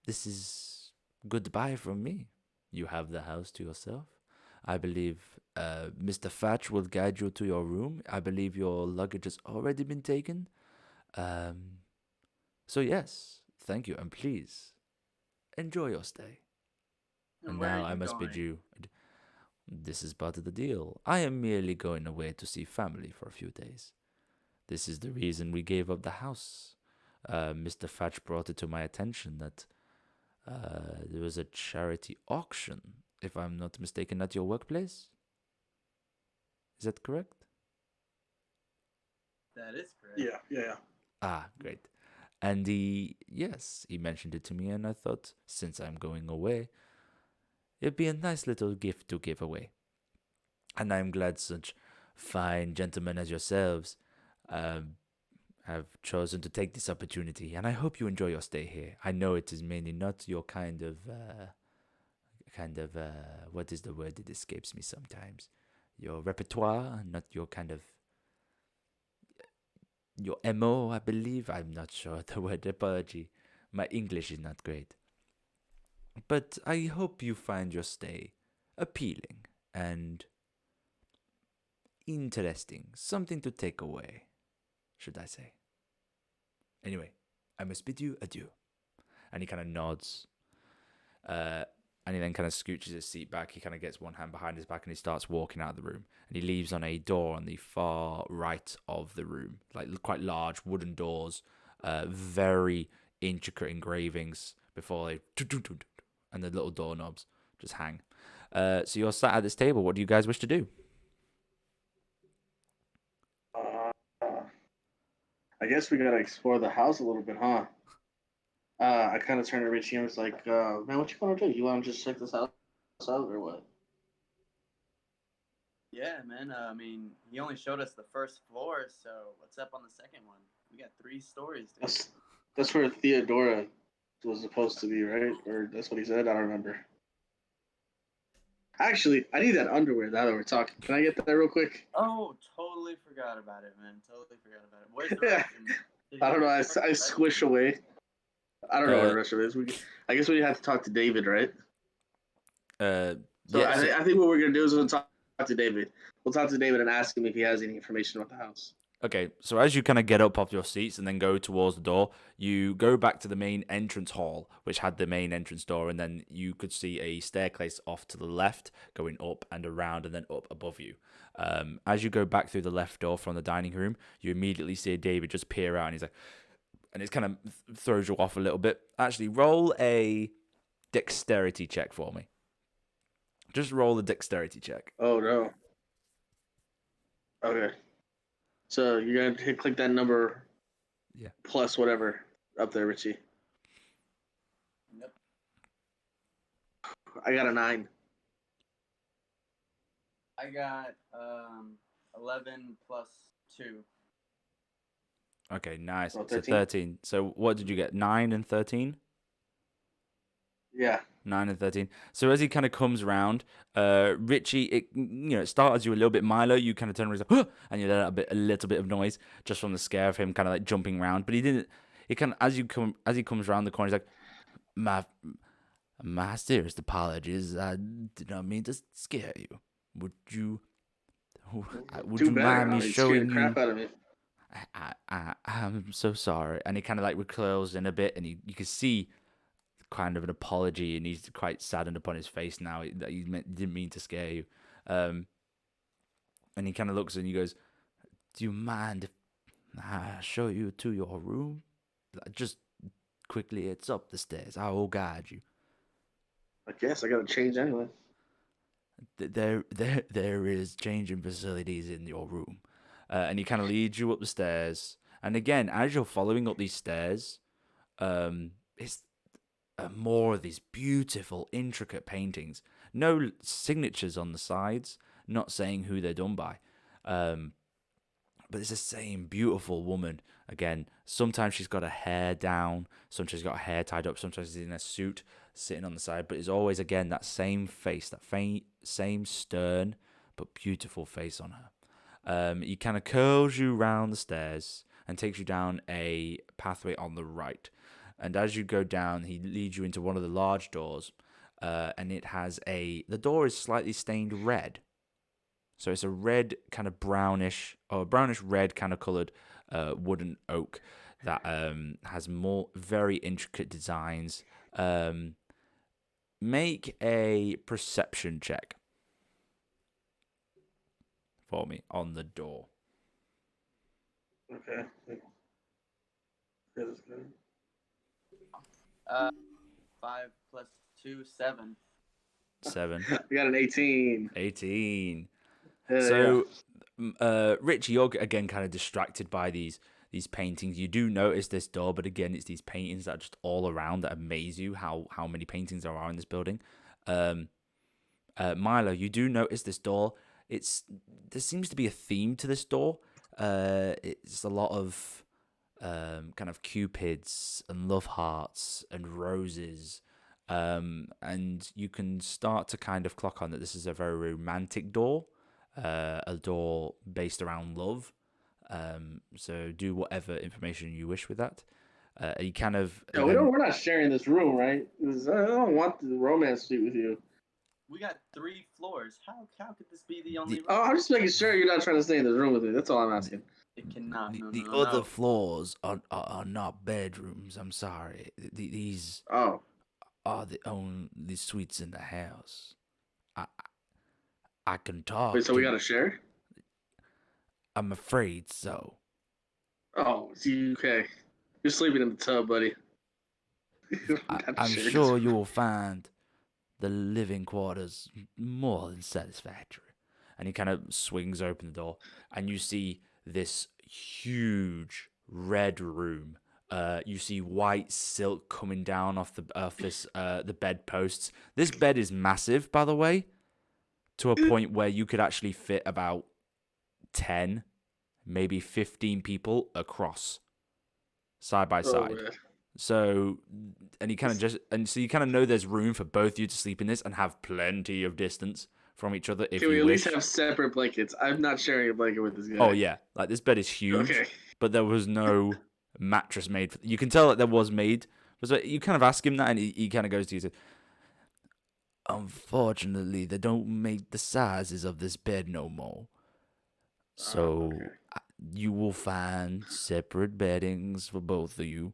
this is goodbye from me. You have the house to yourself. I believe Mr. Fatch will guide you to your room. I believe your luggage has already been taken. So yes, thank you, and please enjoy your stay. And Where now are I you must bid going? you. This is part of the deal. I am merely going away to see family for a few days. This is the reason we gave up the house. Mr. Thatch brought it to my attention that there was a charity auction, if I'm not mistaken, at your workplace. Is that correct? That is correct. Yeah. Ah, great. And he mentioned it to me, and I thought, since I'm going away, it'd be a nice little gift to give away. And I'm glad such fine gentlemen as yourselves um, have chosen to take this opportunity, and I hope you enjoy your stay here. I know it is mainly not your what is the word? It escapes me sometimes. Your repertoire, not your your MO, I believe. I'm not sure the word. Apology. My English is not great. But I hope you find your stay appealing and interesting. Something to take away, should I say. Anyway, I must bid you adieu. And he kind of nods. And he then kind of scooches his seat back. He kind of gets one hand behind his back and he starts walking out of the room. And he leaves on a door on the far right of the room, like quite large wooden doors, very intricate engravings before they and the little doorknobs just hang. So you're sat at this table. What do you guys wish to do? I guess we gotta explore the house a little bit, huh? I kind of turned to Richie and was like, "Man, what you want to do? You want to just check this house out or what?" Yeah, man. I mean, he only showed us the first floor, so what's up on the second one? We got 3 stories, dude. That's where Theodora was supposed to be, right? Or that's what he said. I don't remember. Actually, I need that underwear. Now that we're talking, can I get that real quick? Oh, totally forgot about it, man. Totally forgot about it. Where's the Yeah. restroom? I don't know. I squish away. I don't know what the rest of it is. I guess we have to talk to David, right? So Yeah. I think what we're gonna do is we'll talk to David. We'll talk to David and ask him if he has any information about the house. Okay, so as you kind of get up off your seats and then go towards the door, you go back to the main entrance hall, which had the main entrance door, and then you could see a staircase off to the left, going up and around and then up above you. As you go back through the left door from the dining room, you immediately see David just peer out, and he's like, and it kind of throws you off a little bit. Actually, roll a dexterity check for me. Just roll a dexterity check. Oh no. Okay. So you're gonna click that number, Yeah. plus whatever up there, Richie. Yep. I got a 9. I got 11 plus 2. Okay, nice. Oh, So 13. 13. So what did you get? 9 and 13? Yeah. 9 and 13. So as he kind of comes around, Richie, it startles you a little bit. Milo, you kind of turn around and you let out a little bit of noise just from the scare of him kind of like jumping around. But he didn't. He kind of as he comes around the corner, he's like, my sincerest apologies. I did not mean to scare you. Would you Too bad. mind me showing the you? crap out of me. I'm so sorry. And he kind of like recoils in a bit, and you can see kind of an apology, and he's quite saddened upon his face now that he didn't mean to scare you. And he kind of looks and he goes, "Do you mind if I show you to your room? Just quickly, it's up the stairs. I will guide you. I guess I gotta change anyway. There is changing facilities in your room." And he kind of leads you up the stairs. And again, as you're following up these stairs, it's more of these beautiful, intricate paintings. No signatures on the sides, not saying who they're done by. But it's the same beautiful woman. Again, sometimes she's got her hair down, sometimes she's got her hair tied up, sometimes she's in a suit sitting on the side. But it's always, again, that same face, that same stern but beautiful face on her. He kind of curls you round the stairs and takes you down a pathway on the right. And as you go down, he leads you into one of the large doors, and it has the door is slightly stained red. So it's a red kind of brownish red kind of colored wooden oak that has more very intricate designs. Make a perception check for me on the door. Okay. That's good. 5 plus 2, 7. 7. I got an 18. 18. Yeah. So, Richie, you're again kind of distracted by these paintings. You do notice this door, but again, it's these paintings that are just all around that amaze you. How many paintings there are in this building. Milo, you do notice this door. There seems to be a theme to this door. It's a lot of kind of cupids and love hearts and roses. And you can start to kind of clock on that this is a very romantic door, a door based around love. So do whatever information you wish with that. You kind of Yeah, we're not sharing this room, right? 'Cause I don't want the romance suite with you. We got 3 floors. How could this be the only room? Oh, I'm just making sure you're not trying to stay in this room with me. That's all I'm asking. It cannot. the other floors are not bedrooms. I'm sorry. These Oh, are the only suites in the house. I can talk. wait, so we gotta share? I'm afraid so. Oh, okay. You're sleeping in the tub, buddy. I'm sure you will find the living quarters more than satisfactory. And he kind of swings open the door, and you see this huge red room. You see white silk coming down off the bed posts. This bed is massive, by the way, to a point where you could actually fit about 10, maybe 15 people across, side by side. Man. So, and you kind of know there's room for both you to sleep in this and have plenty of distance from each other if Can we you at wish. least have separate blankets? I'm not sharing a blanket with this guy. Oh yeah, like this bed is huge, Okay. but there was no mattress made. You can tell that there was made. But you kind of ask him that, and he kind of goes to you. Unfortunately, they don't make the sizes of this bed no more. So okay. you will find separate beddings for both of you.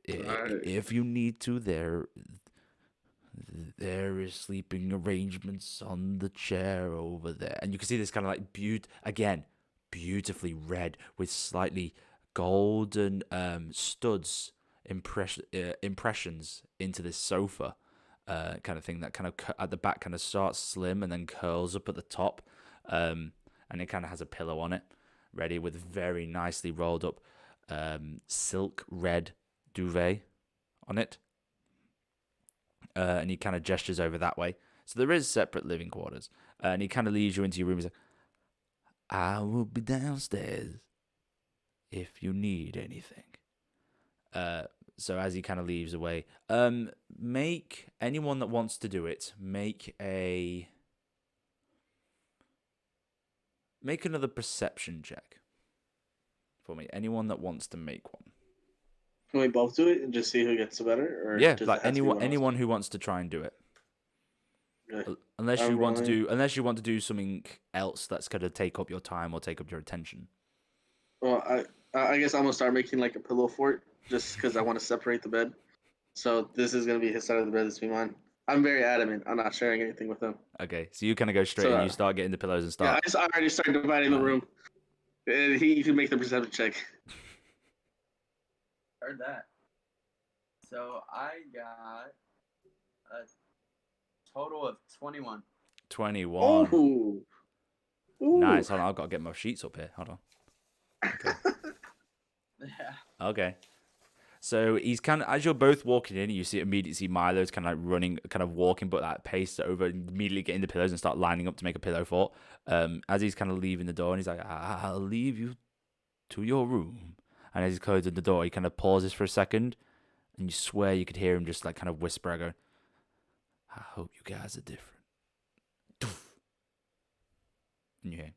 Right. If you need to, there is sleeping arrangements on the chair over there, and you can see this kind of like beautifully red with slightly golden studs impressions into this sofa kind of thing that kind of at the back kind of starts slim and then curls up at the top, and it kind of has a pillow on it ready with very nicely rolled up silk red duvet on it, and he kind of gestures over that way. So there is separate living quarters, and he kind of leads you into your room. He's like, "I will be downstairs if you need anything." So as he kind of leaves away, make anyone that wants to do it make another perception check for me. Anyone that wants to make one. Can we both do it and just see who gets the better? Or Yeah, does like it have to be one of us? anyone who wants to try and do it. Okay. Unless I'm you want to rolling. do something else that's gonna take up your time or take up your attention. Well, I guess I'm gonna start making like a pillow fort just because I want to separate the bed. So this is gonna be his side of the bed. This will be mine. I'm very adamant. I'm not sharing anything with him. Okay, so you kind of go straight So, and you start getting the pillows and Yeah, start. I already started dividing the room. And he can make the perception check. Heard that. So I got a total of 21. 21. Ooh. Nice. Hold on, I've got to get my sheets up here. Hold on. Okay. Yeah. Okay. So he's kind of, as you're both walking in, you immediately see Milo's kind of like running, kind of walking, but that pace over, immediately getting the pillows and start lining up to make a pillow fort. As he's kind of leaving the door, and he's like, "I'll leave you to your room." And as he's closing the door, he kind of pauses for a second, and you swear you could hear him just like kind of whisper, "Go, I hope you guys are different." And you hear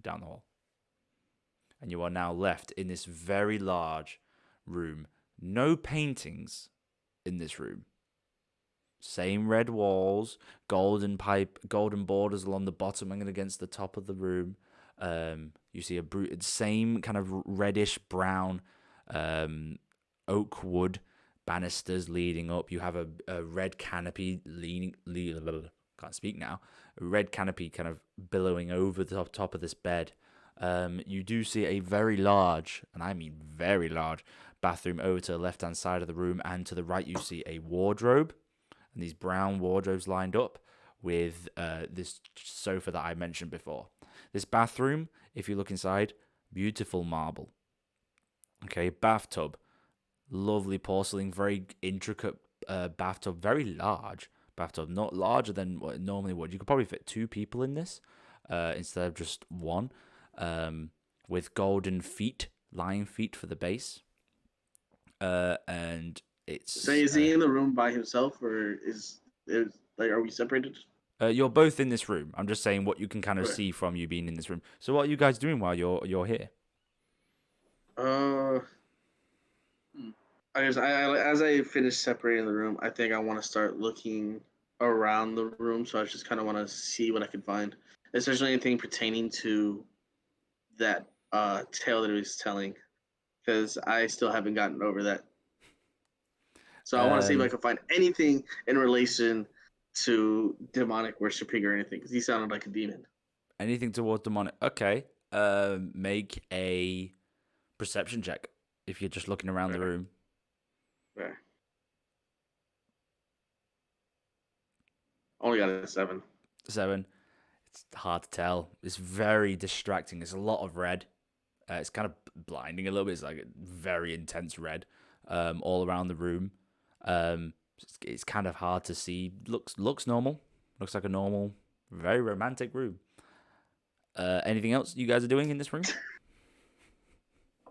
down the hall. And you are now left in this very large room. No paintings in this room. Same red walls, golden borders along the bottom and against the top of the room. You see same kind of reddish brown oak wood banisters leading up. You have a red canopy can't speak now. A red canopy kind of billowing over the top of this bed. You do see a very large, and I mean very large, bathroom over to the left-hand side of the room, and to the right you see a wardrobe, and these brown wardrobes lined up with this sofa that I mentioned before. This bathroom, if you look inside, beautiful marble. Okay, bathtub, lovely porcelain, very intricate bathtub, very large bathtub, not larger than what it normally would. You could probably fit 2 people in this instead of just one, with golden feet, lion feet for the base. And it's So is he in the room by himself, or is like are we separated? you're both in this room. I'm just saying what you can kind of Okay. see from you being in this room. So what are you guys doing while you're here? Uh, Hmm. as I finish separating the room, I think I want to start looking around the room. So I just kind of want to see what I can find, especially anything pertaining to that tale that he was telling, because I still haven't gotten over that. So I want to see if I Um, can find anything in relation to demonic worshiping or anything, because he sounded like a demon. Anything towards demonic? Okay. Make a perception check if you're just looking around the Right. room. Right. Only got a 7. 7. It's hard to tell. It's very distracting. There's a lot of red. It's kind of blinding a little bit. It's like a very intense red all around the room. It's kind of hard to see. Looks normal. Looks like a normal, very romantic room. Anything else you guys are doing in this room?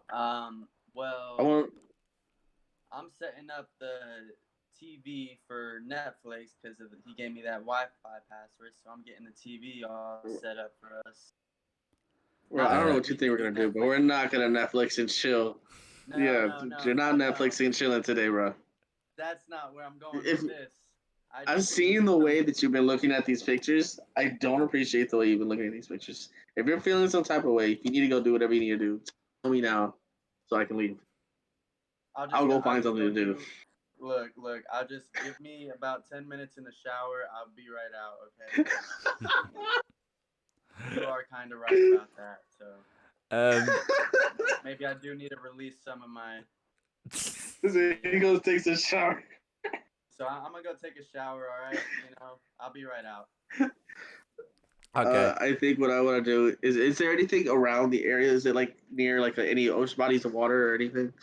I Well, want. I'm setting up the TV for Netflix because he gave me that Wi-Fi password, so I'm getting the TV all set up for us. Well, Not I don't know because what you we think we're need gonna do, but Netflix. we're not gonna Netflix and chill. No, Yeah, no, no, you're not no. Netflixing and chilling today, bro. That's not where I'm going If with this. I I've just need seen the way some. that you've been looking at these pictures, I don't appreciate the way you've been looking at these pictures. If you're feeling some type of way, if you need to go do whatever you need to do, tell me now so I can leave. I'll go I'll find just something go to do. do. Look. I'll just give me about 10 minutes in the shower. I'll be right out. Okay. You are kind of right about that. So Um, maybe I do need to release some of my. He goes takes a shower. So I'm gonna go take a shower. All right. I'll be right out. okay. I think what I want to do is there anything around the area? Is it like near like any ocean bodies of water or anything?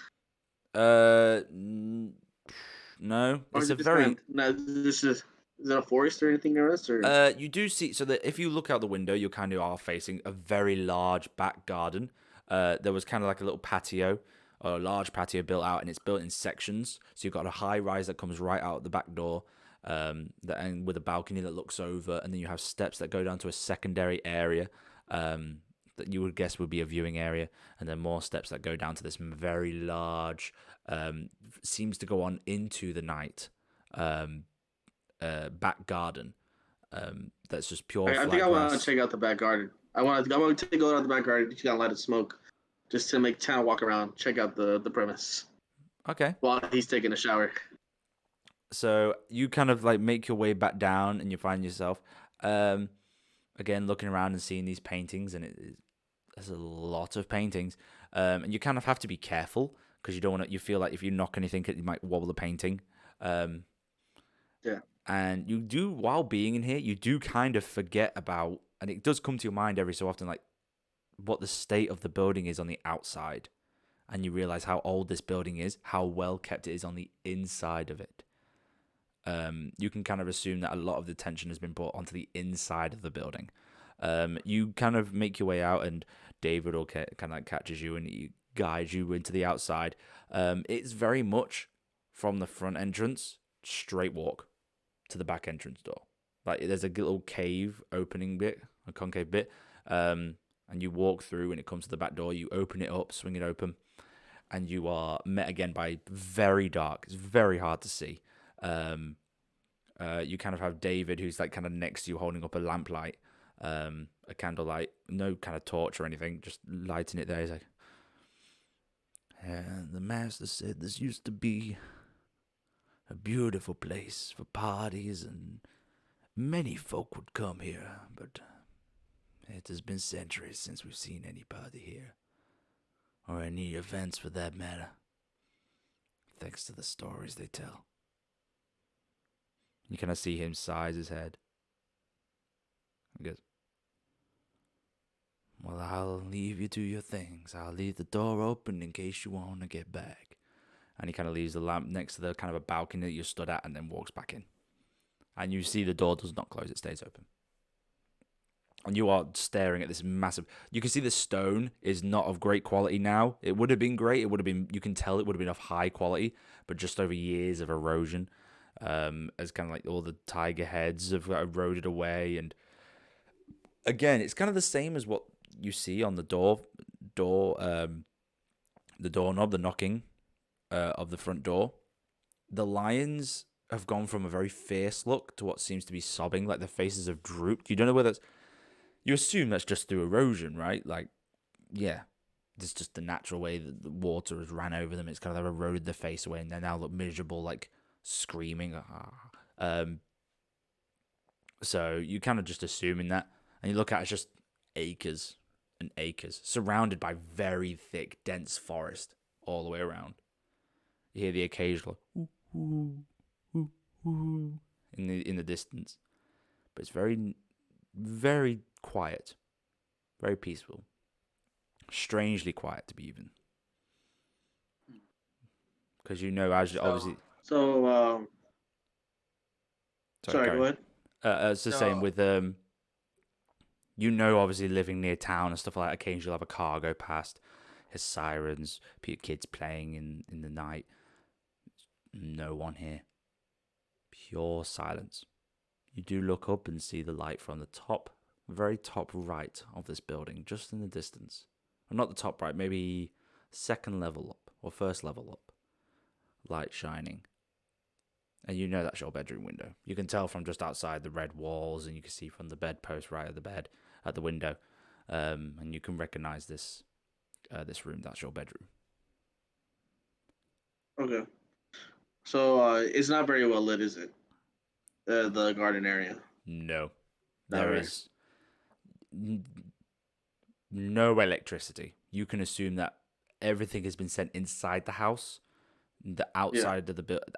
No. Or It's is a it just very land? No, this is it a forest or anything near us? Or You do see, so that if you look out the window, you kind of are facing a very large back garden. There was kind of like a little patio, or a large patio built out, and it's built in sections. So you've got a high rise that comes right out the back door, and with a balcony that looks over, and then you have steps that go down to a secondary area, that you would guess would be a viewing area, and then more steps that go down to this very large, seems to go on into the night. Back garden that's just pure I think flat I want to grass. check out the back garden. I want to go out the back garden. Just gotta let it smoke, just to make kind of walk around, check out the premise Okay. while he's taking a shower. So you kind of like make your way back down and you find yourself again looking around and seeing these paintings, and there's a lot of paintings. And you kind of have to be careful because you don't want to, you feel like if you knock anything, you might wobble the painting. Um, Yeah. and you do, while being in here, you do kind of forget about, and it does come to your mind every so often, like what the state of the building is on the outside. And you realize how old this building is, how well kept it is on the inside of it. You can kind of assume that a lot of the tension has been brought onto the inside of the building. You kind of make your way out, and David will kind of like catches you and he guides you into the outside. It's very much from the front entrance, straight walk to the back entrance door. Like there's a little cave opening bit, a concave bit, and you walk through, and it comes to the back door. You open it up, swing it open, and you are met again by very dark. It's very hard to see. You kind of have David, who's like kind of next to you, holding up a lamplight, a candlelight, no kind of torch or anything, just lighting it there. He's like, and the master said this used to be a beautiful place for parties, and many folk would come here, but It has been centuries since we've seen anybody here, or any events for that matter, thanks to the stories they tell. You kind of see him size his head. He goes, well, I'll leave you to your things. I'll leave the door open in case you want to get back. And he kind of leaves the lamp next to the kind of a balcony that you stood at and then walks back in. And you see the door does not close, it stays open. And you are staring at this massive... You can see the stone is not of great quality now. It would have been great. It would have been... You can tell it would have been of high quality, but just over years of erosion. As kind of like all the tiger heads have eroded away. And again, it's kind of the same as what you see on the doorknob, the knocking of the front door. The lions have gone from a very fierce look to what seems to be sobbing, like their faces have drooped. You don't know whether it's... You assume that's just through erosion, right? Like, yeah, it's just the natural way that the water has ran over them. It's kind of eroded their face away, and they now look miserable, like screaming. So you kind of just assuming that, and you look at it, it's just acres and acres, surrounded by very thick, dense forest all the way around. You hear the occasional ooh, ooh, ooh, ooh, in the distance, but it's very, very quiet, very peaceful, strangely quiet to be even. Because you know, as obviously. So, sorry, Gary. go ahead. It's the same with you know, obviously living near town and stuff like that. Occasionally, you'll have a car go past, his sirens, kids playing in the night. No one here. Pure silence. You do look up and see the light from the top, very top right of this building, just in the distance. Or not the top right, maybe second level up or first level up. Light shining. And you know that's your bedroom window. You can tell from just outside the red walls, and you can see from the bedpost right at the bed, at the window. And you can recognize this room. That's your bedroom. Okay. So, it's not very well lit, is it? The garden area. No. There Alright. is no electricity. You can assume that everything has been sent inside the house. The outside of the building,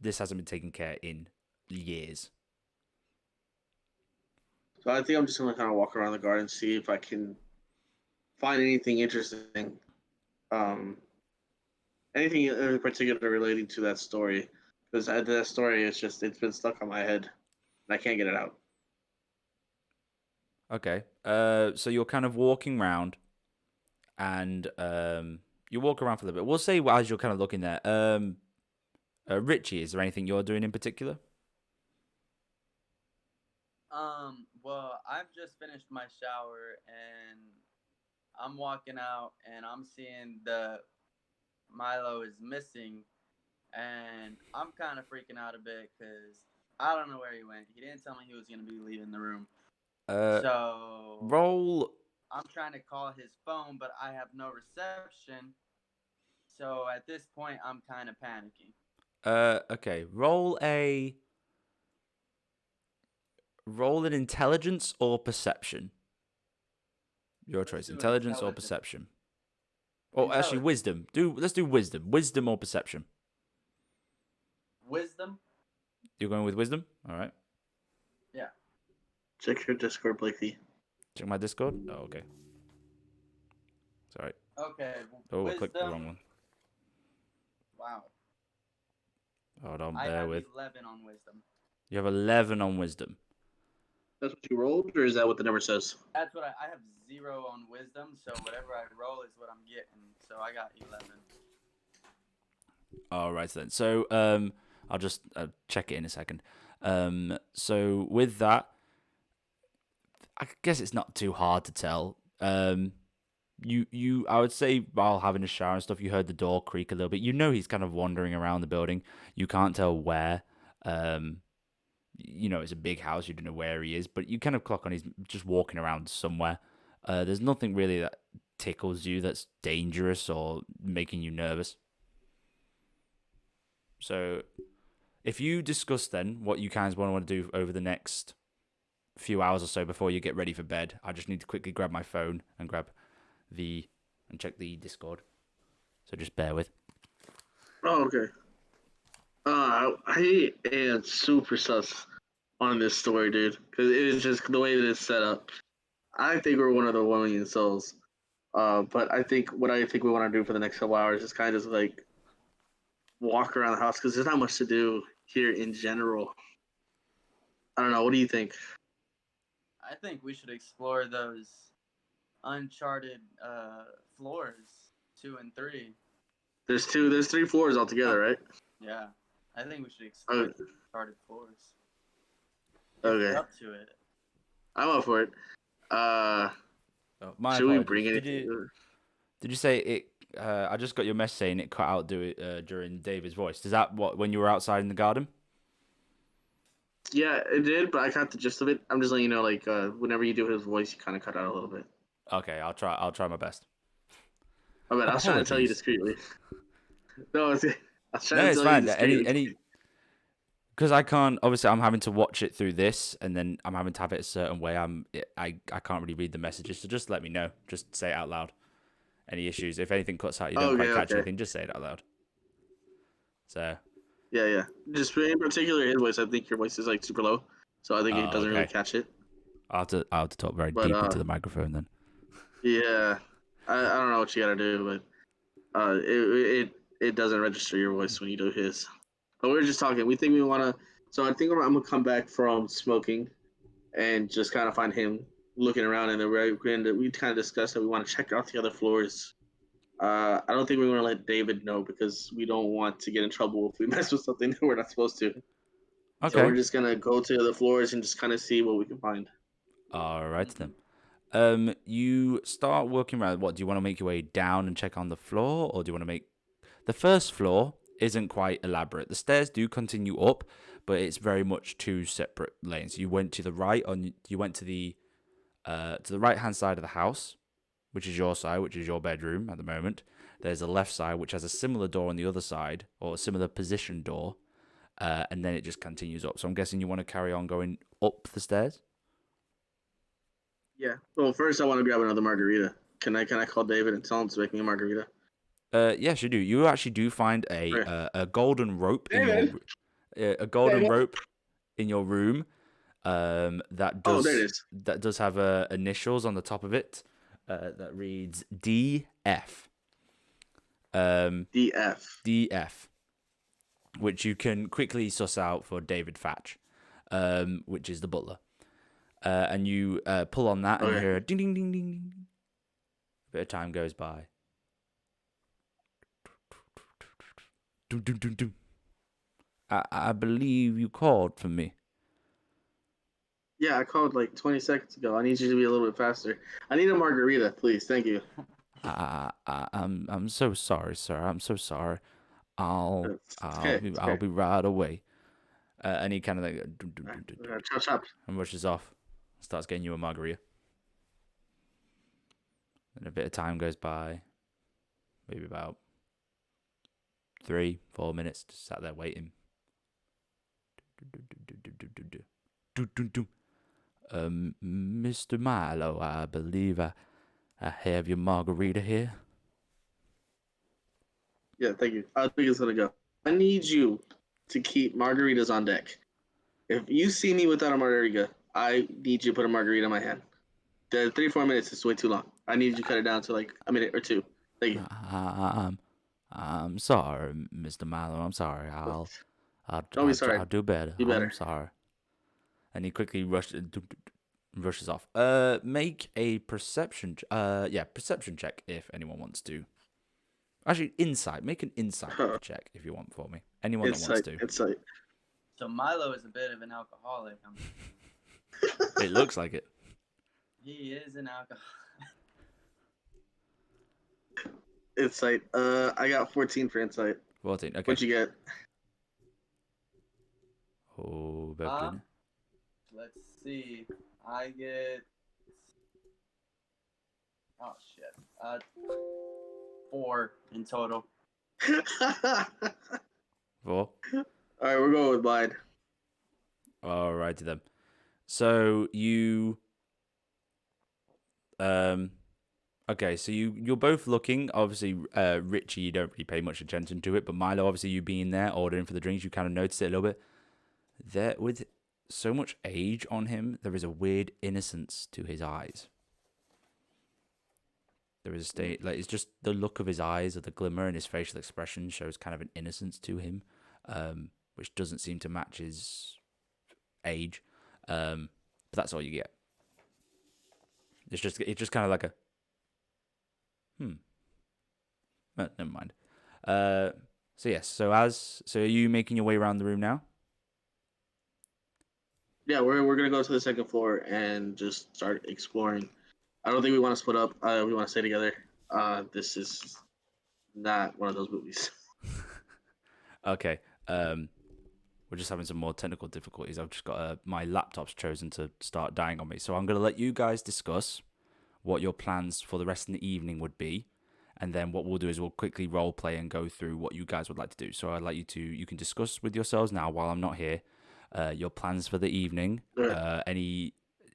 this hasn't been taken care in years. So I think I'm just gonna kind of walk around the garden, see if I can find anything interesting. Anything in particular relating to that story, because that story is just it's been stuck on my head, and I can't get it out. Okay. So you're kind of walking around, and you walk around for a little bit. We'll say as you're kind of looking there. Richie, is there anything you're doing in particular? Well, I've just finished my shower and I'm walking out and I'm seeing the Milo is missing, and I'm kind of freaking out a bit because I don't know where he went. He didn't tell me he was gonna be leaving the room. So Roll. I'm trying to call his phone, but I have no reception. So at this point, I'm kind of panicking. Okay. Roll an intelligence or perception. Your choice. Intelligence or perception. Oh, actually, wisdom. Let's do wisdom. Wisdom or perception. Wisdom. You're going with wisdom? All right. Yeah. Check your Discord, Blakey. Check my Discord. Oh, okay. Sorry. Okay. Oh, I clicked the wrong one. Wow. Hold on, I bear have with. 11 on wisdom. You have 11 on wisdom. That's what you rolled, or is that what the number says? That's what I have 0 on wisdom, so whatever I roll is what I'm getting. So I got 11. All right then. So I'll just check it in a second. So with that, I guess it's not too hard to tell. I would say while having a shower and stuff, you heard the door creak a little bit. You know he's kind of wandering around the building. You can't tell where. You know, it's a big house. You don't know where he is, but you kind of clock on he's just walking around somewhere. There's nothing really that tickles you that's dangerous or making you nervous. So if you discuss then what you guys want to do over the next few hours or so before you get ready for bed. I just need to quickly grab my phone and check the Discord. So just bear with. Oh, okay. I am super sus on this story, dude, because it is just the way that it's set up. I think we're one of the 1 million souls. But I think what we want to do for the next couple hours is kind of just like walk around the house because there's not much to do here in general. I don't know. What do you think? I think we should explore those uncharted floors 2 and 3. There's 3 floors altogether, right? Yeah, I think we should explore the uncharted floors. If Okay. you're up to it. I'm up for it. My Should we apologies. bring it? Did you say it? I just got your message saying it cut out during David's voice. Is that when you were outside in the garden? Yeah, it did, but I got the gist of it. I'm just letting you know, like, whenever you do his voice, you kind of cut out a little bit. Okay, I'll try my best. I bet I was trying to tell you Apologies. discreetly. No, I was trying No, to it's tell you fine. discreetly. Because I can't. Obviously, I'm having to watch it through this, and then I'm having to have it a certain way. I can't really read the messages, so just let me know. Just say it out loud. Any issues? If anything cuts out, you don't quite catch anything. Just say it out loud. So. Yeah. Just in particular, his voice. I think your voice is like super low, so I think it doesn't really catch it. I'll have to talk very deep into the microphone then. Yeah, I don't know what you gotta do, but it doesn't register your voice when you do his. But we were just talking. We think we want to. So I think I'm gonna come back from smoking, and just kind of find him looking around, and then we kind of discussed that we want to check out the other floors. I don't think we want to let David know because we don't want to get in trouble if we mess with something that we're not supposed to. Okay. So we're just gonna go to the floors and just kind of see what we can find. All right then. You start working around. What do you want to make your way down and check on the floor, or do you want to make the first floor? Isn't quite elaborate. The stairs do continue up, but it's very much two separate lanes. You went to the right, you went to the right hand side of the house, which is your side, which is your bedroom at the moment. There's a left side which has a similar door on the other side, or a similar position door, and then it just continues up. So I'm guessing you want to carry on going up the stairs. Yeah. Well, first I want to grab another margarita. Can I call David and tell him to make me a margarita? Yes, you do. You actually do find a golden rope David. a golden rope in your room. That does. Oh, there it is. That does have initials on the top of it. That reads DF. DF, which you can quickly suss out for David Fatch, which is the butler. And you pull on that and you hear a ding ding ding ding. A bit of time goes by. I believe you called for me. Yeah, I called like 20 seconds ago. I need you to be a little bit faster. I need a margarita, please. Thank you. I'm so sorry, sir. I'm so sorry. I'll be right away. And he kind of like chop. And rushes off. Starts getting you a margarita. And a bit of time goes by. Maybe about 3-4 minutes. Just sat there waiting. Mr. Milo, I believe I have your margarita here. Yeah, thank you. I think it's gonna go. I need you to keep margaritas on deck. If you see me without a margarita, I need you to put a margarita in my hand. The 3-4 minutes is way too long. I need you to cut it down to like a minute or two. Thank you. I'm sorry, Mr. Milo. I'm sorry. Don't be sorry. I'll do better. Do better. I'm sorry. And he quickly rushes off. Make a perception. Perception check if anyone wants to. Actually, insight. Make an insight check if you want for me. Anyone that wants to. Insight. So Milo is a bit of an alcoholic. It looks like it. He is an alcoholic. Insight. I got 14 for insight. 14. Okay. What'd you get? Oh, Beverly. Let's see. I get. Oh shit. 4 in total. 4. All right, we're going with mine. Alrighty then. So you okay, so you're both looking. Obviously, Richie, you don't really pay much attention to it, but Milo, obviously, you being there ordering for the drinks, you kind of notice it a little bit. There, with so much age on him, there is a weird innocence to his eyes. There is a state like it's just the look of his eyes, or the glimmer, and his facial expression shows kind of an innocence to him, which doesn't seem to match his age. But that's all you get. It's just kind of like a never mind. So yes. So are you making your way around the room now? Yeah, we're gonna go to the second floor and just start exploring. I don't think we want to split up. We want to stay together. This is not one of those movies. Okay. We're just having some more technical difficulties. I've just got my laptop's chosen to start dying on me, so I'm gonna let you guys discuss what your plans for the rest of the evening would be, and then what we'll do is we'll quickly role play and go through what you guys would like to do. So I'd like you can discuss with yourselves now while I'm not here, your plans for the evening, any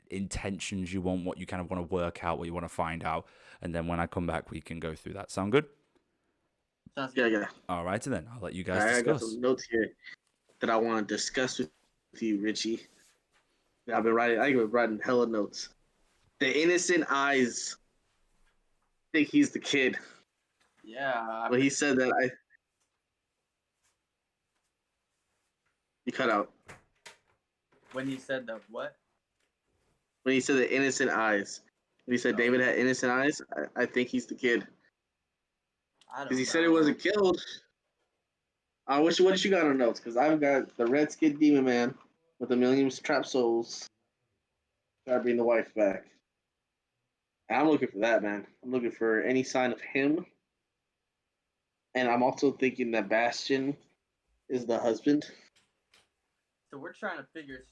intentions you want, what you kind of want to work out, what you want to find out, and then when I come back, we can go through that. Sound good? Sounds good. Yeah. All right, then I'll let you guys I got discuss. some notes here that I want to discuss with you, Richie. I've been writing hella notes. The innocent eyes. I think he's the kid. Yeah. When he said that, you cut out. When he said the what? When he said the innocent eyes. When he said David had innocent eyes, I think he's the kid. I don't know. Because he said it wasn't killed. What did you got on notes? Because I've got the red skin demon man with a million trapped souls. Gotta bring the wife back. And I'm looking for that, man. I'm looking for any sign of him. And I'm also thinking that Bastion is the husband. So we're trying to figure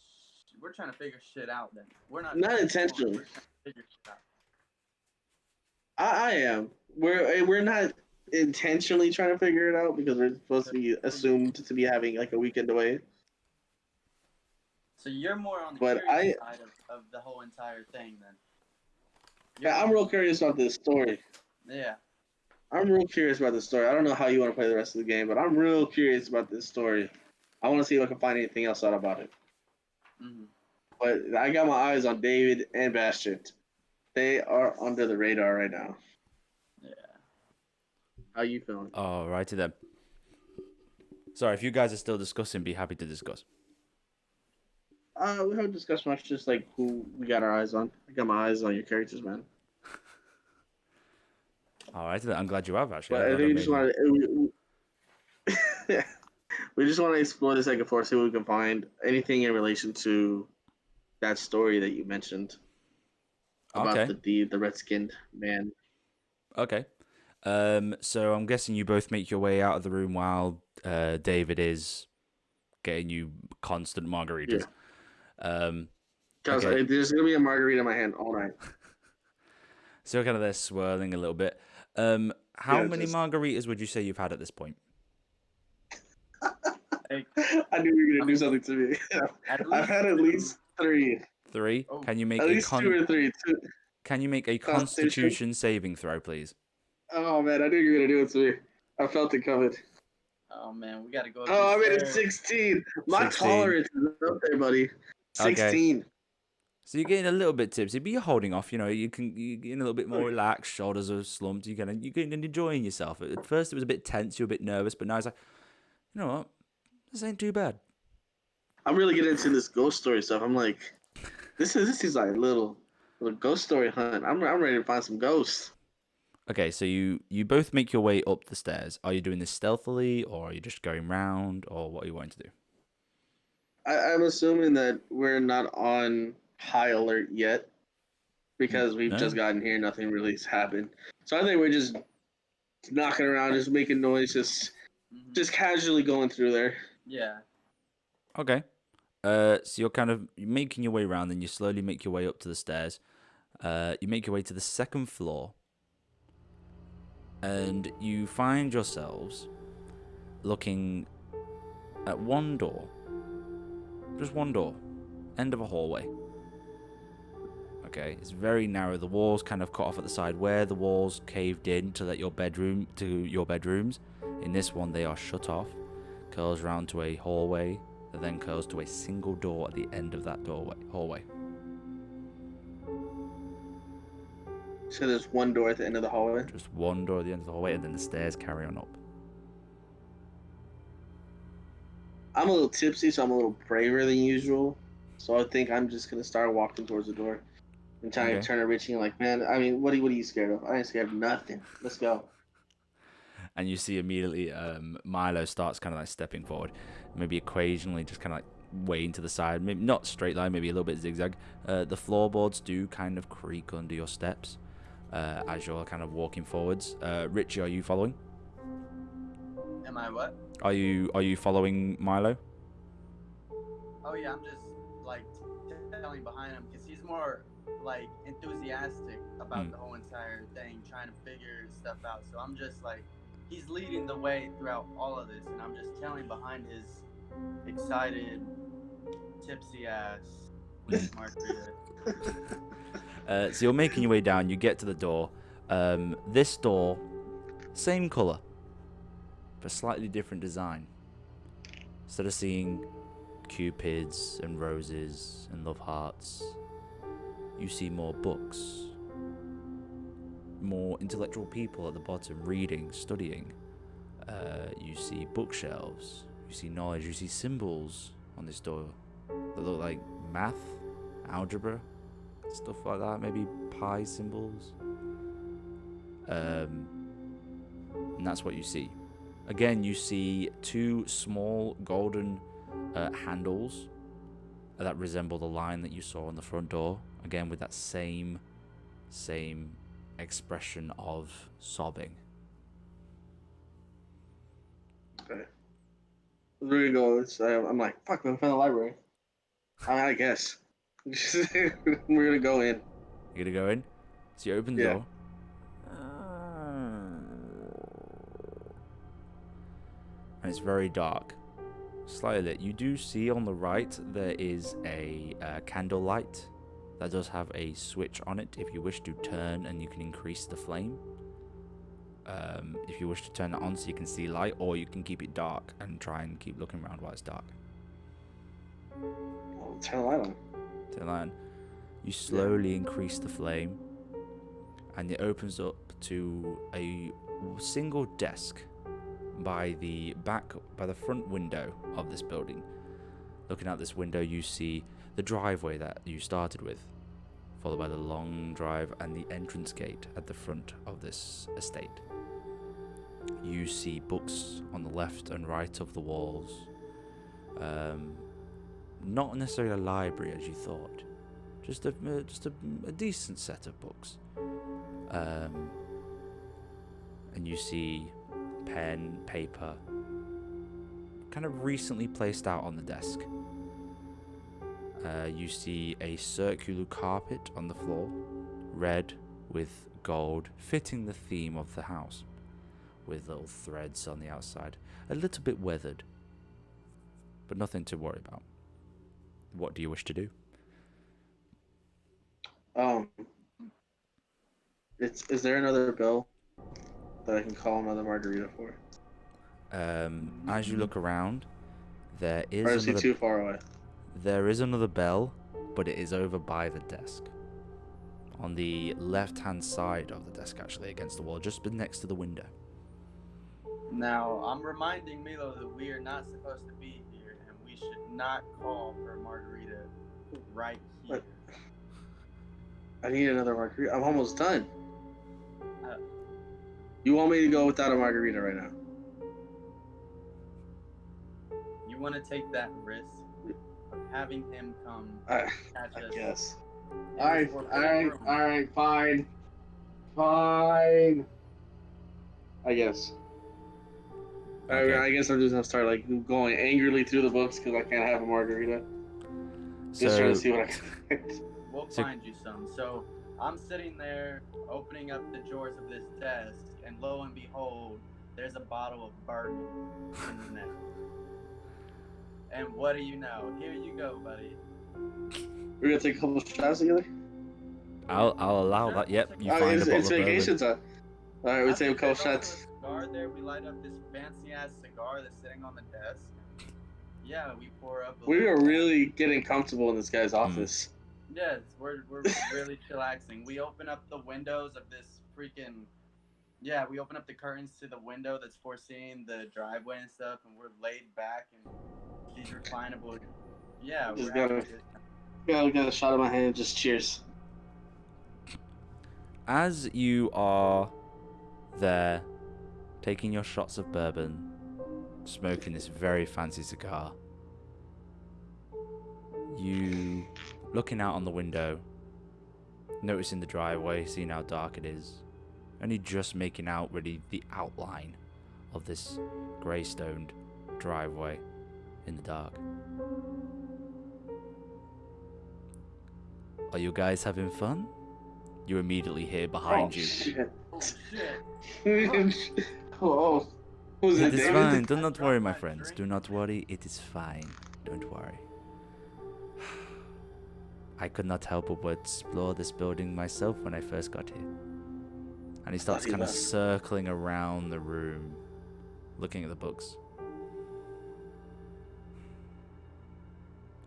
shit out. Then we're not Intentionally. We're trying to figure shit out. I am. We're not intentionally trying to figure it out because we're supposed to be assumed to be having like a weekend away. So you're more on the But curious side of the whole entire thing, then. Yeah, I'm real curious about this story. Yeah. I'm real curious about this story. I don't know how you want to play the rest of the game, but I'm real curious about this story. I want to see if I can find anything else out about it. Mm-hmm. But I got my eyes on David and Bastion. They are under the radar right now. Yeah. How you feeling? All righty then. Sorry, if you guys are still discussing, be happy to discuss. We haven't discussed much, just like who we got our eyes on. I got my eyes on your characters, man. All right, then. I'm glad you have actually. But I think we just want to. We just want to explore the second floor, see what we can find. Anything in relation to that story that you mentioned about the red-skinned man. Okay. So I'm guessing you both make your way out of the room while David is getting you constant margaritas. Yeah. Okay. There's gonna be a margarita in my hand all night. So kind of they're swirling a little bit. How many margaritas would you say you've had at this point? I knew you were gonna do something to me. I've had at least 3. 3? Oh. Can you make at least 2 or 3? Can you make a Constitution saving throw, please? Oh man, I knew you were gonna do it to me. I felt it coming. Oh man, we gotta go. Oh, I made it 16. My 16. tolerance is up there, buddy. 16. Okay. So you're getting a little bit tipsy, but you're holding off. You know, you're getting a little bit more relaxed. Shoulders are slumped. You're enjoying yourself. At first, it was a bit tense. You're a bit nervous, but now it's like, you know what? This ain't too bad. I'm really getting into this ghost story stuff. I'm like, this is like a little ghost story hunt. I'm ready to find some ghosts. Okay, so you both make your way up the stairs. Are you doing this stealthily, or are you just going round, or what are you wanting to do? I'm assuming that we're not on high alert yet because we've just gotten here. Nothing really has happened. So I think we're just knocking around, just making noise, just casually going through there. Yeah. Okay. So you're kind of making your way around, and you slowly make your way up to the stairs. You make your way to the second floor, and you find yourselves looking at one door. Just one door. End of a hallway. Okay, it's very narrow. The walls kind of cut off at the side. Where the walls caved in to let your bedrooms, in this one they are shut off. Curls round to a hallway that then curls to a single door at the end of that hallway. So there's one door at the end of the hallway. Just one door at the end of the hallway, and then the stairs carry on up. I'm a little tipsy, so I'm a little braver than usual. So I think I'm just gonna start walking towards the door and trying Okay. to turn to Richie and like, man, I mean, what are you scared of? I ain't scared of nothing. Let's go. And you see immediately Milo starts kind of like stepping forward, maybe occasionally just kind of like weighing to the side, maybe not straight line, maybe a little bit zigzag. The floorboards do kind of creak under your steps as you're kind of walking forwards. Richie, are you following? Am I what? Are you following Milo? Oh yeah, I'm just like telling behind him because he's more like enthusiastic about the whole entire thing, trying to figure stuff out. So I'm just like, he's leading the way throughout all of this, and I'm just telling behind his excited, tipsy ass margarita. So you're making your way down. You get to the door. This door, same color, but slightly different design. Instead of seeing cupids and roses and love hearts, you see more books, more intellectual people at the bottom reading, studying. You see bookshelves, you see knowledge, you see symbols on this door that look like math, algebra, stuff like that, maybe pi symbols. And that's what you see. Again, you see two small golden handles that resemble the line that you saw on the front door. Again, with that same expression of sobbing. Okay. We're gonna go. I'm like, fuck, man, I found the library. I guess. We're gonna go in. You're gonna go in? So you open the door. And it's very dark. Slightly lit. You do see on the right there is a candle light that does have a switch on it if you wish to turn, and you can increase the flame. If you wish to turn it on so you can see light, or you can keep it dark and try and keep looking around while it's dark. Oh, turn the light on. Turn the light on. You slowly increase the flame, and it opens up to a single desk by the front window of this building. Looking out this window, you see the driveway that you started with, followed by the long drive and the entrance gate at the front of this estate. You see books on the left and right of the walls. Not necessarily a library as you thought, just a decent set of books. And you see pen, paper, kind of recently placed out on the desk. You see a circular carpet on the floor, red with gold, fitting the theme of the house, with little threads on the outside. A little bit weathered, but nothing to worry about. What do you wish to do? Is there another bell that I can call another margarita for? As you look around, there is or is he too far away? There is another bell, but it is over by the desk. On the left-hand side of the desk, actually, against the wall, just next to the window. Now, I'm reminding Milo that we are not supposed to be here, and we should not call for a margarita right here. I need another margarita. I'm almost done. You want me to go without a margarita right now? You want to take that risk of having him come I catch us? Guess. All right, fine. I guess. Okay. I guess I'm just gonna start like going angrily through the books because I can't have a margarita. Just trying to see what I can. We'll find you some. So I'm sitting there opening up the drawers of this desk, and lo and behold, there's a bottle of bourbon in there. And what do you know? Here you go, buddy. We're gonna take a couple shots together. I'll allow that. Yep, you find a It's bottle of bourbon. vacation time. All right, we After take a couple we roll shots. a cigar there, we light up this fancy ass cigar that's sitting on the desk. Yeah, we pour up. We little are bit. really getting comfortable in this guy's office. Yes, we're really chillaxing. We open up the windows of this freaking. Yeah, we open up the curtains to the window that's foreseeing the driveway and stuff, and we're laid back and these reclinable. Yeah, Just we're having a gotta, good. got a shot in my hand. Just cheers. As you are there, taking your shots of bourbon, smoking this very fancy cigar, you looking out on the window, noticing the driveway, seeing how dark it is, only just making out really the outline of this grey-stoned driveway in the dark. Are you guys having fun? You immediately hear behind you. Shit. Oh shit! Oh, who's It it, is David? fine. Do not I worry, dropped my my friends. drink. Do not worry. It is fine. Don't worry. I could not help but explore this building myself when I first got here. And he starts he kind of left. circling around the room, looking at the books.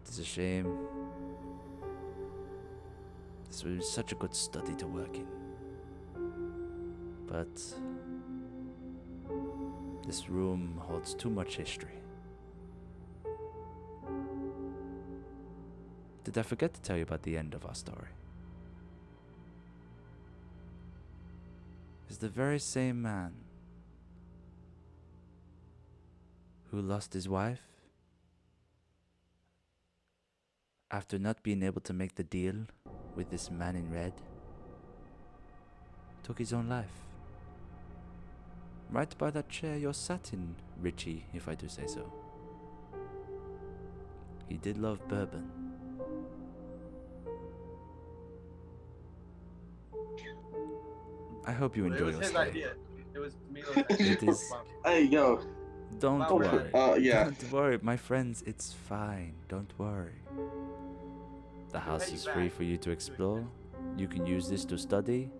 It's a shame. This was such a good study to work in. But this room holds too much history. Did I forget to tell you about the end of our story? It's the very same man who lost his wife after not being able to make the deal with this man in red, took his own life. Right by that chair you're sat in, Richie, if I do say so. He did love bourbon. I hope you It enjoy was your his stay. idea. It was Milo's idea. It is. Hey, yo. Don't Wow, worry. yeah. Don't worry, my friends. It's fine. Don't worry. The house Pay you is free back. for you to explore. You can use this to study.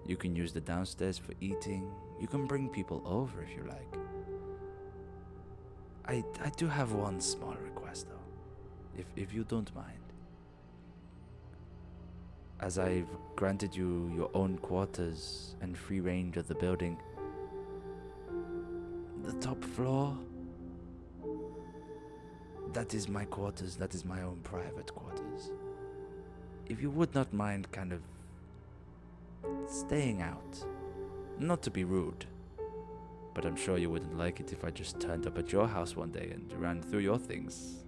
You can use the downstairs for eating. You can bring people over if you like. I do have one small request though, if you don't mind. As I've granted you your own quarters and free range of the building, the top floor, that is my quarters, that is my own private quarters. If you would not mind kind of staying out, not to be rude, but I'm sure you wouldn't like it if I just turned up at your house one day and ran through your things.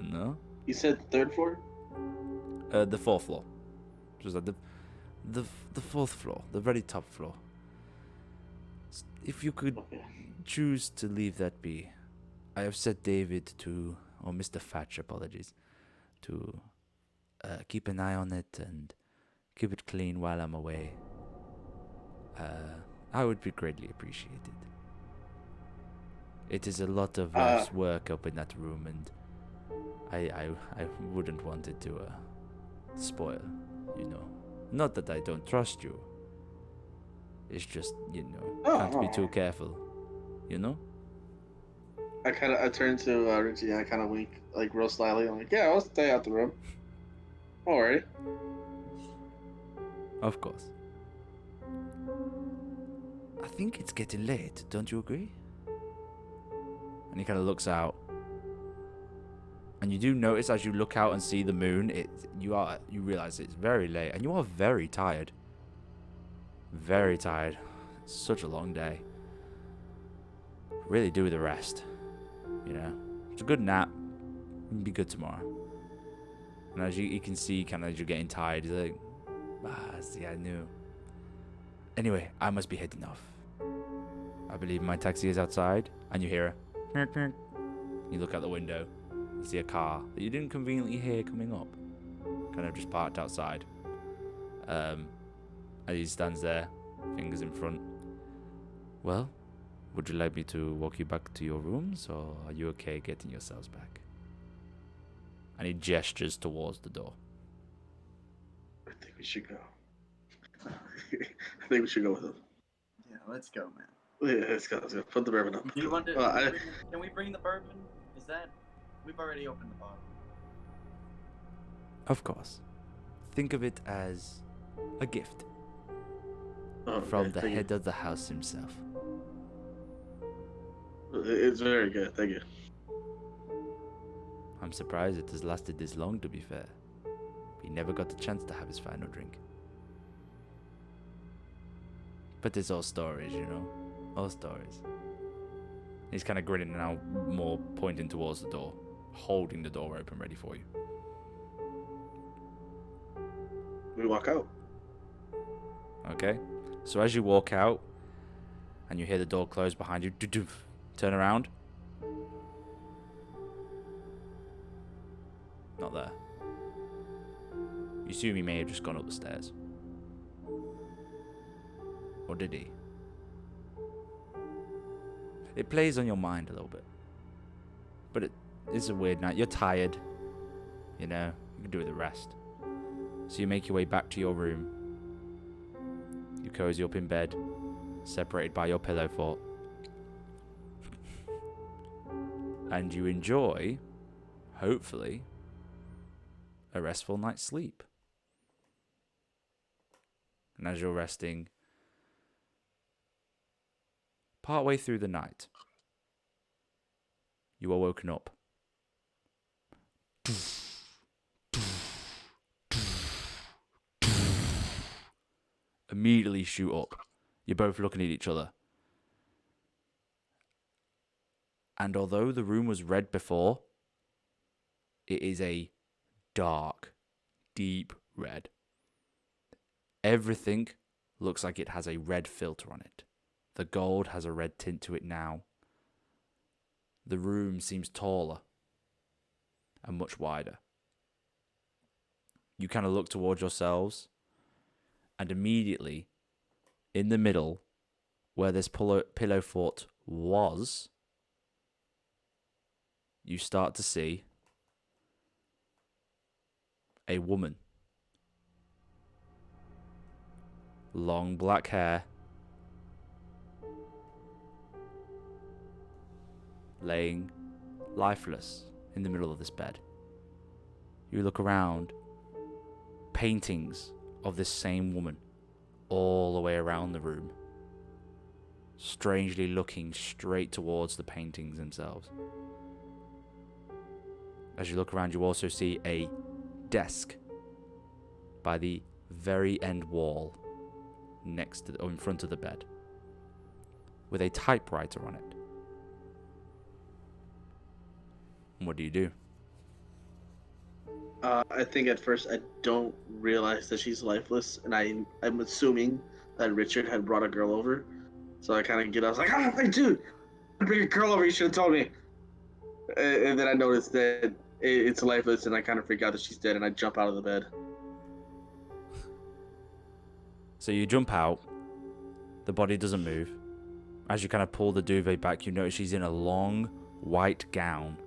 No? You said the third floor? The fourth floor. Just like the fourth floor, the very top floor. If you could Okay. choose to leave that be, I have set David to, or Mr. Fatch, apologies, to keep an eye on it and keep it clean while I'm away. I would be greatly appreciated. It is a lot of life's work up in that room, and I wouldn't want it to spoil, you know. Not that I don't trust you. It's just, you know, can't be too careful, you know? I turn to Richie and I kind of wink, like real slyly. I'm like, yeah, I'll stay out the room. Alright. Of course. I think it's getting late, don't you agree? And he kind of looks out. And you do notice as you look out and see the moon, you realize it's very late and you are very tired. Very tired. It's such a long day. Really do the rest. You know, it's a good nap. It'll be good tomorrow. And as you can see, kind of as you're getting tired, you're like, see, I knew. Anyway, I must be heading off. I believe my taxi is outside, and you hear a you look out the window, you see a car that you didn't conveniently hear coming up, kind of just parked outside. And he stands there, fingers in front. Well, would you like me to walk you back to your rooms, or are you okay getting yourselves back? And he gestures towards the door. I think we should go. I think we should go with him. Yeah, let's go, man. Yeah, let's go. Let's go. Put the bourbon up. Do you want to? Can we bring the bourbon? Is that? We've already opened the bottle. Of course. Think of it as a gift Oh, from okay, the thank head of the house himself. you. It's very good. Thank you. I'm surprised it has lasted this long, to be fair. He never got the chance to have his final drink. But it's all stories, you know? All stories. He's kind of grinning now, more pointing towards the door, holding the door open ready for you. We walk out. Okay? So as you walk out, and you hear the door close behind you, turn around. Not there. You assume he may have just gone up the stairs. Or did he? It plays on your mind a little bit. But it's a weird night. You're tired. You know, you can do with the rest. So you make your way back to your room. You cozy up in bed, separated by your pillow fort. And you enjoy, hopefully, a restful night's sleep. And as you're resting, partway through the night, you are woken up. Immediately shoot up. You're both looking at each other. And although the room was red before, it is a dark, deep red. Everything looks like it has a red filter on it. The gold has a red tint to it now. The room seems taller and much wider. You kind of look towards yourselves, and immediately, in the middle, where this pillow fort was, you start to see a woman. Long black hair, laying lifeless in the middle of this bed. You look around, paintings of this same woman all the way around the room, strangely looking straight towards the paintings themselves. As you look around, you also see a desk by the very end wall next to or in front of the bed with a typewriter on it. What do you do? I think at first I don't realize that she's lifeless, and I'm assuming that Richard had brought a girl over. So I kind of get up, I was like, hey, dude, bring a girl over, you should have told me. And then I noticed that it's lifeless, and I kind of freak out that she's dead, and I jump out of the bed. So you jump out, the body doesn't move. As you kind of pull the duvet back, you notice she's in a long white gown.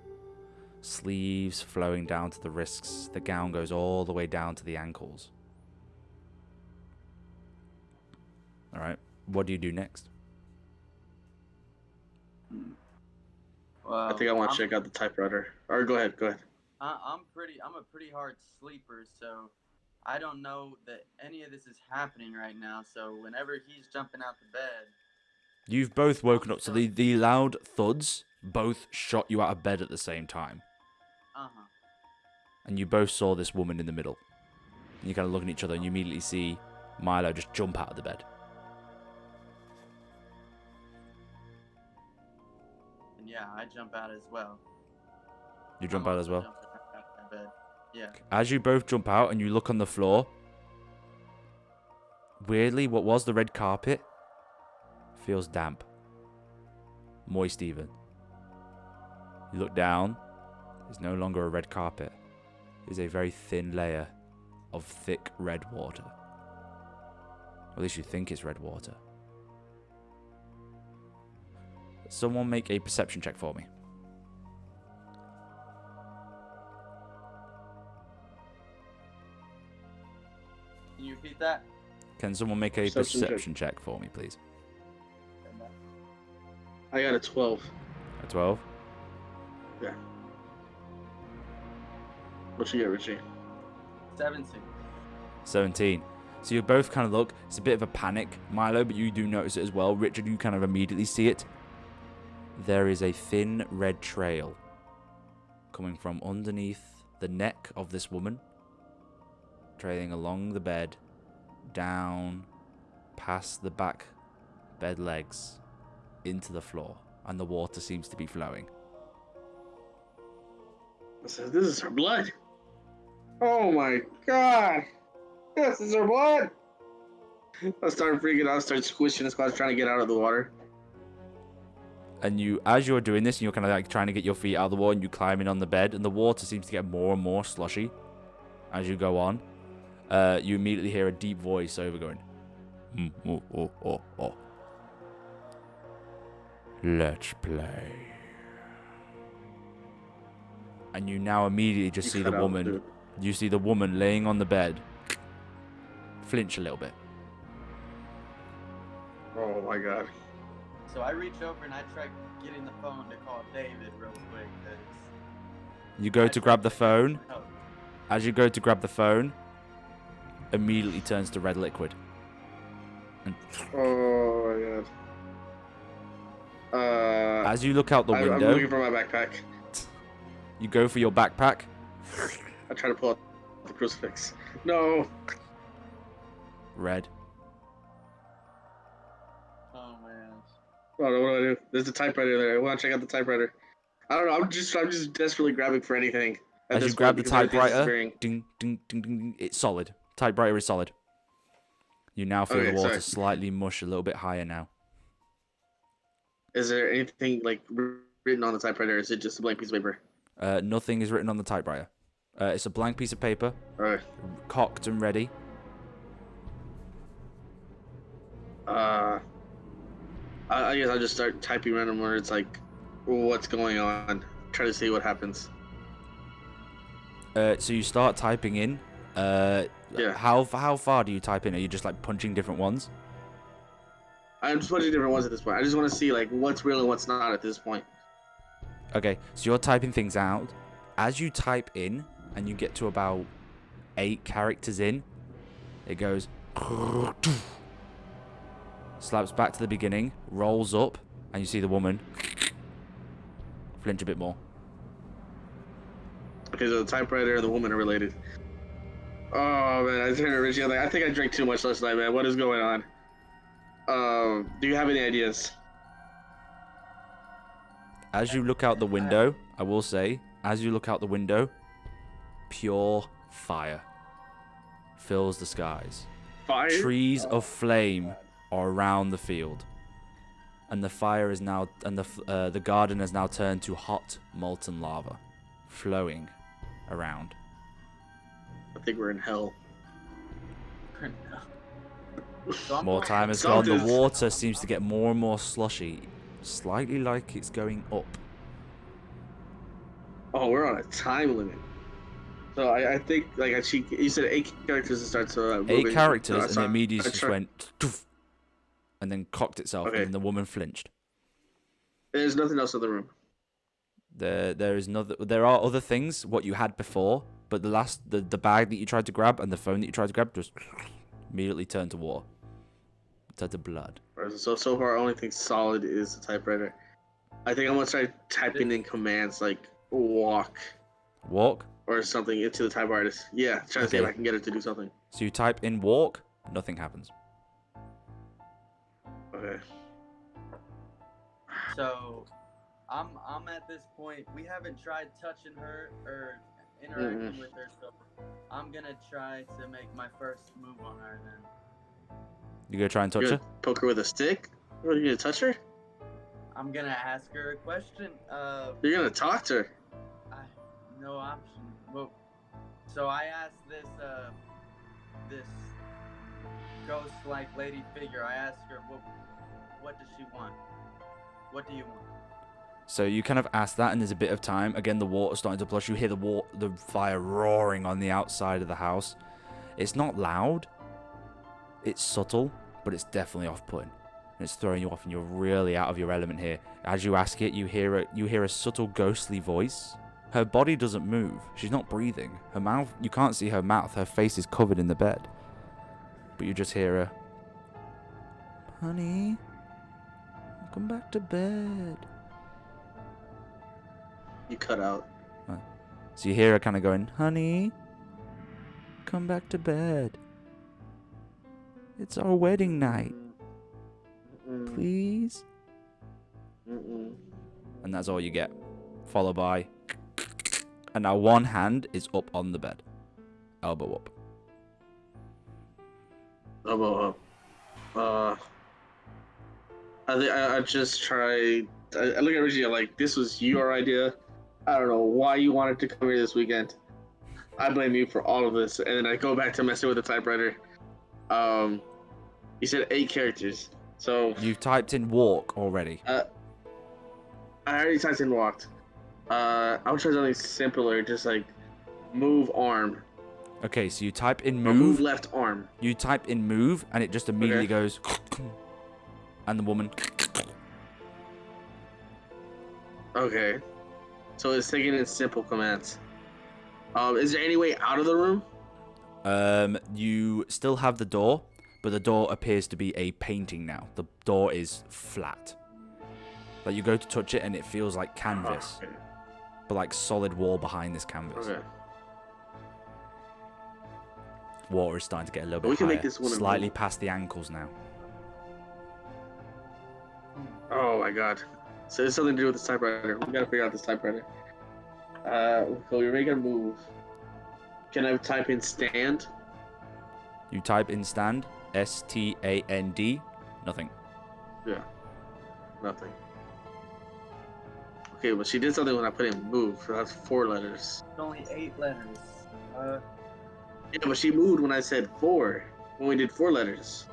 Sleeves flowing down to the wrists. The gown goes all the way down to the ankles. Alright, what do you do next? Well, I think I want to check out the typewriter. Or go ahead. I'm a pretty hard sleeper, so I don't know that any of this is happening right now. So whenever he's jumping out the bed, You've both woken up, so the loud thuds both shot you out of bed at the same time. And you both saw this woman in the middle. And you kind of look at each other and you immediately see Milo just jump out of the bed. And yeah, I jump out as well. You jump out as well? Out of bed. Yeah. As you both jump out and you look on the floor, weirdly, what was the red carpet feels damp. Moist even. You look down, there's no longer a red carpet. There's a very thin layer of thick red water. Or at least you think it's red water. Someone make a perception check for me. Can you repeat that? Can someone make a perception check for me, please? I got a 12. A 12? Yeah. What you get, Richie? 17. 17. So you both kind of look. It's a bit of a panic, Milo, but you do notice it as well. Richard, you kind of immediately see it. There is a thin red trail coming from underneath the neck of this woman, trailing along the bed, down past the back bed legs, into the floor, and the water seems to be flowing. This is her blood. Oh my god. This is her blood. I started freaking out, started squishing as I was trying to get out of the water. And you, as you're doing this, and you're kind of like trying to get your feet out of the water, and you climb in on the bed, and the water seems to get more and more slushy as you go on. You immediately hear a deep voice over going, oh. Let's play. And you now immediately just see the woman. You see the woman laying on the bed, flinch a little bit. Oh my god. So I reach over and I try getting the phone to call David real quick. You go to grab the phone. As you go to grab the phone, immediately turns to red liquid. And oh my god. As you look out the window, I'm looking for my backpack. You go for your backpack. I try to pull out the crucifix. No. Red. Oh man. Oh no, what do? There's a typewriter there. I want to check out the typewriter. I don't know. I'm just desperately grabbing for anything. As you grab the typewriter, ding, ding, ding, ding, ding, it's solid. Typewriter is solid. You now feel the water slightly mush a little bit higher now. Is there anything like written on the typewriter? Or is it just a blank piece of paper? Nothing is written on the typewriter. It's a blank piece of paper, Alright. cocked and ready. I guess I'll just start typing random words like, what's going on? Try to see what happens. So you start typing in. Yeah. How far do you type in? Are you just like punching different ones? I'm just punching different ones at this point. I just want to see like what's real and what's not at this point. Okay, so you're typing things out. As you type in and you get to about 8 characters in, it goes slaps back to the beginning, rolls up, and you see the woman flinch a bit more. Okay, so the typewriter and the woman are related. Oh man, I turned to Richie. I'm like, I think I drank too much last night, man. What is going on? Do you have any ideas? As you look out the window, I will say, as you look out the window, pure fire fills the skies. Fire? Trees of flame are around the field, and the fire is now, and the garden has now turned to hot molten lava, flowing around. I think we're in hell. More time has gone. The water seems to get more and more slushy, slightly like it's going up. Oh, we're on a time limit. So I think like you said 8 characters to start. So 8 characters, and it immediately just went, doof, and then cocked itself, okay. and the woman flinched. There's nothing else in the room. There are other things what you had before, but the bag that you tried to grab and the phone that you tried to grab just immediately turned to water. Turned to blood. So far, only thing solid is the typewriter. I think I'm gonna start typing in commands like walk or something into the typewriter. Yeah, trying to see if I can get it to do something. So you type in walk, nothing happens. Okay. So I'm at this point. We haven't tried touching her or interacting with her, so I'm gonna try to make my first move on her then. You gonna try and touch her? Poke her with a stick? What, are you gonna touch her? I'm gonna ask her a question. You're gonna talk to her? No option. Well, so I asked this ghost-like lady figure. I asked her, what does she want? What do you want? So you kind of ask that, and there's a bit of time. Again, the water's starting to flush. You hear the fire roaring on the outside of the house. It's not loud, It's subtle, but it's definitely off-putting. It's throwing you off, and you're really out of your element here. As you ask it, you hear a subtle ghostly voice. Her body doesn't move. She's not breathing. Her mouth, you can't see her mouth. Her face is covered in the bed. But you just hear her, "Honey, come back to bed." You cut out. So you hear her kind of going, "Honey, come back to bed. It's our wedding night. Please." And that's all you get. Followed by, and now one hand is up on the bed. Elbow up. Elbow up. I think I just tried. I look at Richie like, this was your idea. I don't know why you wanted to come here this weekend. I blame you for all of this. And then I go back to messing with the typewriter. You said 8 characters. So You've typed in walk already. I already typed in walked. I would try something simpler, just like move arm. Okay, so you type in Or move. move left arm. You type in move, and it just immediately goes, and the woman. Okay. So it's taking in simple commands. Is there any way out of the room? You still have the door, but the door appears to be a painting now. The door is flat. Like you go to touch it, and it feels like canvas, Okay. but like solid wall behind this canvas. Okay. Water is starting to get a little bit We can higher, make this one slightly move. past the ankles now. Oh my god. So there's something to do with this typewriter. We gotta figure out this typewriter. So we're making a move. Can I type in stand? You type in stand, S-T-A-N-D, nothing. Yeah. Nothing. Okay, but she did something when I put in move. So that's 4 letters. It's only 8 letters. Yeah, but she moved when I said 4. When we did 4 letters.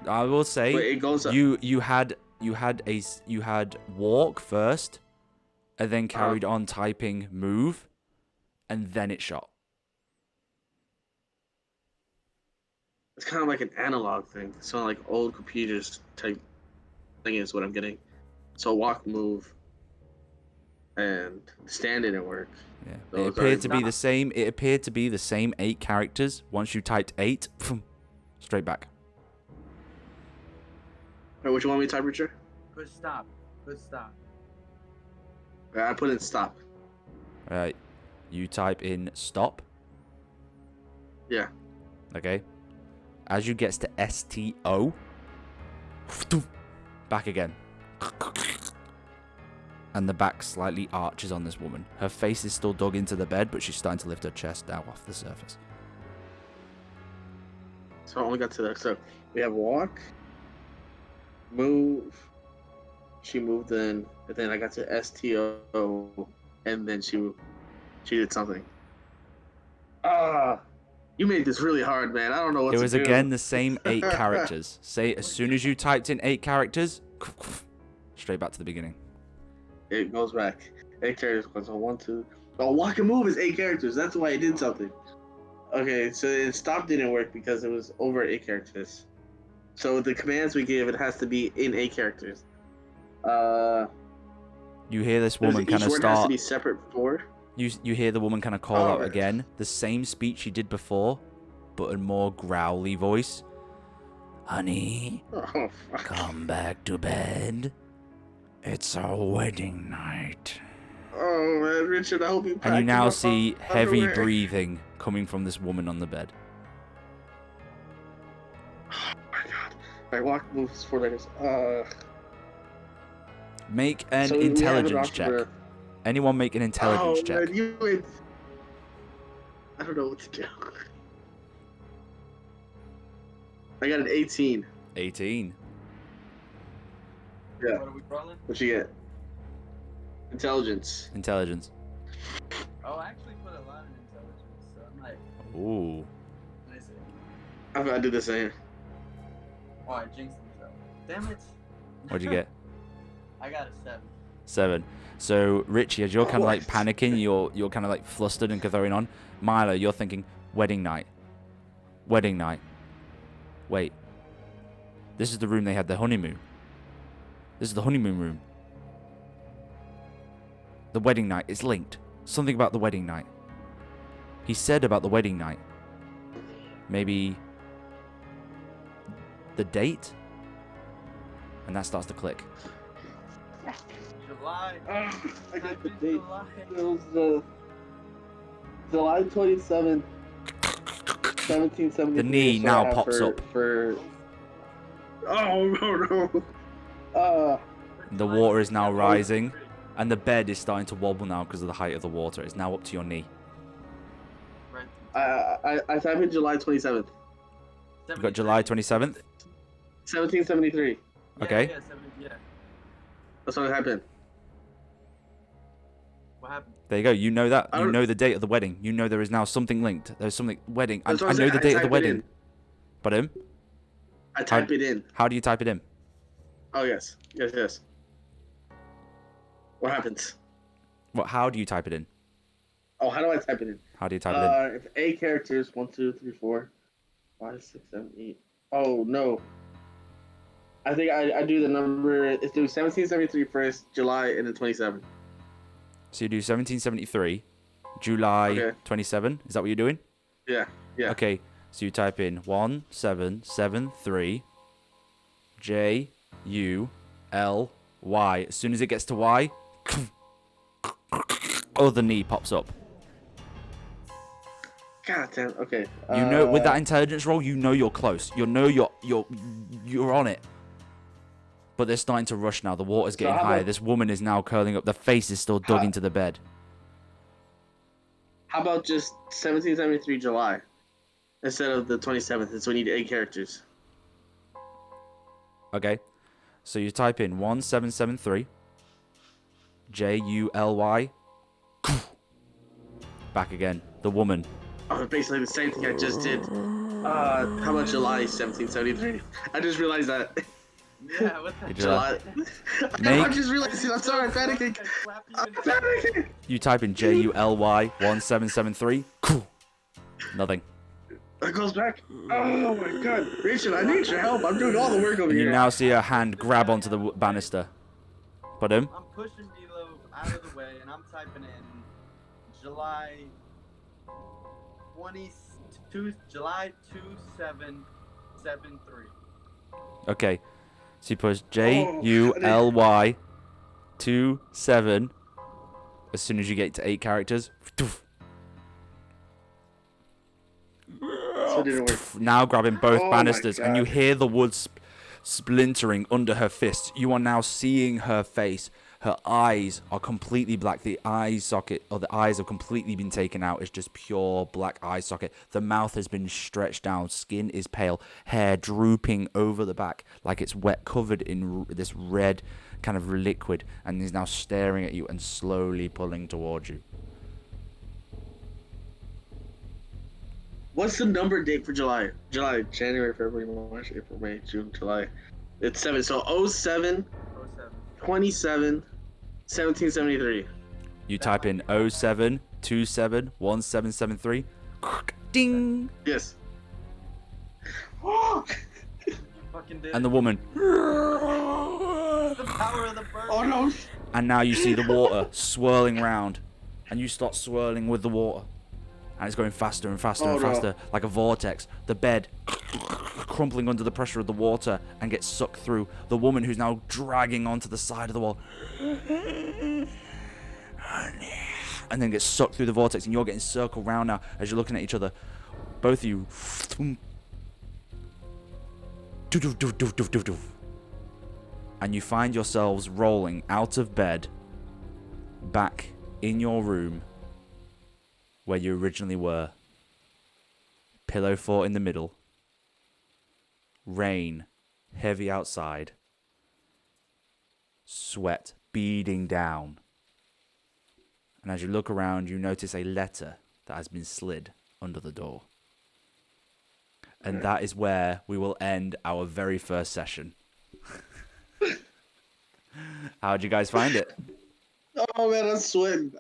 I will say, But it goes up. you had walk first, and then carried on typing move, and then it shot. It's kind of like an analog thing. It's kind of like old computers type thing is what I'm getting. So walk, move, and stand didn't work. Yeah. It Those appeared are- to be the same. It appeared to be the same 8 characters. Once you typed 8, straight back. Alright, what you want me to type, Richard? Push stop. Push stop. I put in stop. Right. You type in stop. Yeah. Okay. As you gets to STO, back again. And the back slightly arches on this woman. Her face is still dug into the bed, but she's starting to lift her chest down off the surface. So I only got to that. So we have walk, move. She moved in, and then I got to STO, and then she did something. You made this really hard, man. I don't know what It to was do. again the same 8 characters. Say, as soon as you typed in 8 characters, straight back to the beginning. It goes back. 8 characters. So 1, 2. Oh, walk and move is 8 characters. That's why it did something. Okay, so it stop didn't work because it was over 8 characters. So the commands we give, it has to be in 8 characters. You hear this woman kind of Each word has to start. be separate 4. You hear the woman kind of call out again, the same speech she did before, but in more growly voice. Honey, Oh, fuck. come back to bed. It's our wedding night. Oh man, Richard, I hope you. And you now packed enough see heavy underwear. breathing coming from this woman on the bed. Oh my god! Alright, walk moves 4 letters. Make an So we have an intelligence option check. for- Anyone make an intelligence check. Man, you went. I don't know what to do. I got an 18. 18. Yeah. What are we rolling? What you get? Intelligence. Intelligence. Oh, I actually put a lot in intelligence, so I'm like, Ooh. what is it? I did the same. Oh, I jinxed myself. Damn it. What'd you get? I got a 7. 7. So, Richie, as you're kind of like What? panicking, you're kind of like flustered and going on. Milo, you're thinking, wedding night. Wedding night. Wait. This is the room they had their honeymoon. This is the honeymoon room. The wedding night. It's linked. Something about the wedding night. He said about the wedding night. Maybe the date? And that starts to click. July. I got the Type in date. July. It was July 27th, 1773. The knee is what now I have pops up. Oh, no. The water is now rising. And the bed is starting to wobble now because of the height of the water. It's now up to your knee. I type in July 27th. You got July 27th? 1773. Okay. Yeah. That's what happened. What happened? There you go. You know that. I You don't- know the date of the wedding. You know there is now something linked. There's something wedding. I That's what I'm know saying. the I date of the type it wedding. in. But him? I type it in. How do you type it in? Oh, yes. Yes. What happens? How do you type it in? Oh, how do I type it in? How do you type it in? If 8 characters, 1, 2, 3, 4, 5, 6, 7, 8. Oh, no. I think I do the number. It's do 1773 first, July, and then 27. So you do 1773, July Okay. 27. Is that what you're doing? Yeah. Okay. So you type in 1773 JULY. As soon as it gets to Y, other knee pops up. God damn. Okay. You know, with that intelligence roll, you know you're close. You know you're on it. But they're starting to rush now. The water's getting how higher. about- This woman is now curling up. The face is still dug How- into the bed. How about just 1773 July instead of the 27th? Since we need 8 characters. Okay. So you type in 1773 JULY. Back again. The woman. Oh, basically the same thing I just did. How about July 1773? I just realized that. Yeah, what the July. I Make- just realized it. I'm sorry, I'm panicking. I'm panicking. You type in JULY 1773. Nothing. It goes back. Oh my god. Richard, I need your help. I'm doing all the work over And here. you now see her hand grab onto the banister. But I'm pushing Milo out of the way and I'm typing in July 2773. okay. So you push JULY 27. As soon as you get to 8 characters. So it didn't work. Now grabbing both Oh my banisters, and you God. hear the wood splintering under her fists. You are now seeing her face. Her eyes are completely black. The eye socket, or the eyes have completely been taken out. It's just pure black eye socket. The mouth has been stretched down. Skin is pale. Hair drooping over the back like it's wet, covered in this red kind of liquid, and is now staring at you and slowly pulling towards you. What's the number date for July? January, February, March, April, May, June, July. It's 7. So 07, 27, 1773. You type in 07271773. Ding! Yes. Fucking did And the woman. the power of the bird. Oh no. And now you see the water swirling round. And you start swirling with the water. And it's going faster and faster Oh, and no. faster, like a vortex. The bed crumpling under the pressure of the water and gets sucked through. The woman who's now dragging onto the side of the wall. And then gets sucked through the vortex, and you're getting circled round now as you're looking at each other. Both of you. And you find yourselves rolling out of bed back in your room where you originally were. Pillow fort in the middle. Rain heavy outside. Sweat beading down. And as you look around, you notice a letter that has been slid under the door. And that is where we will end our very first session. How'd you guys find it? Oh man, I'm sweating.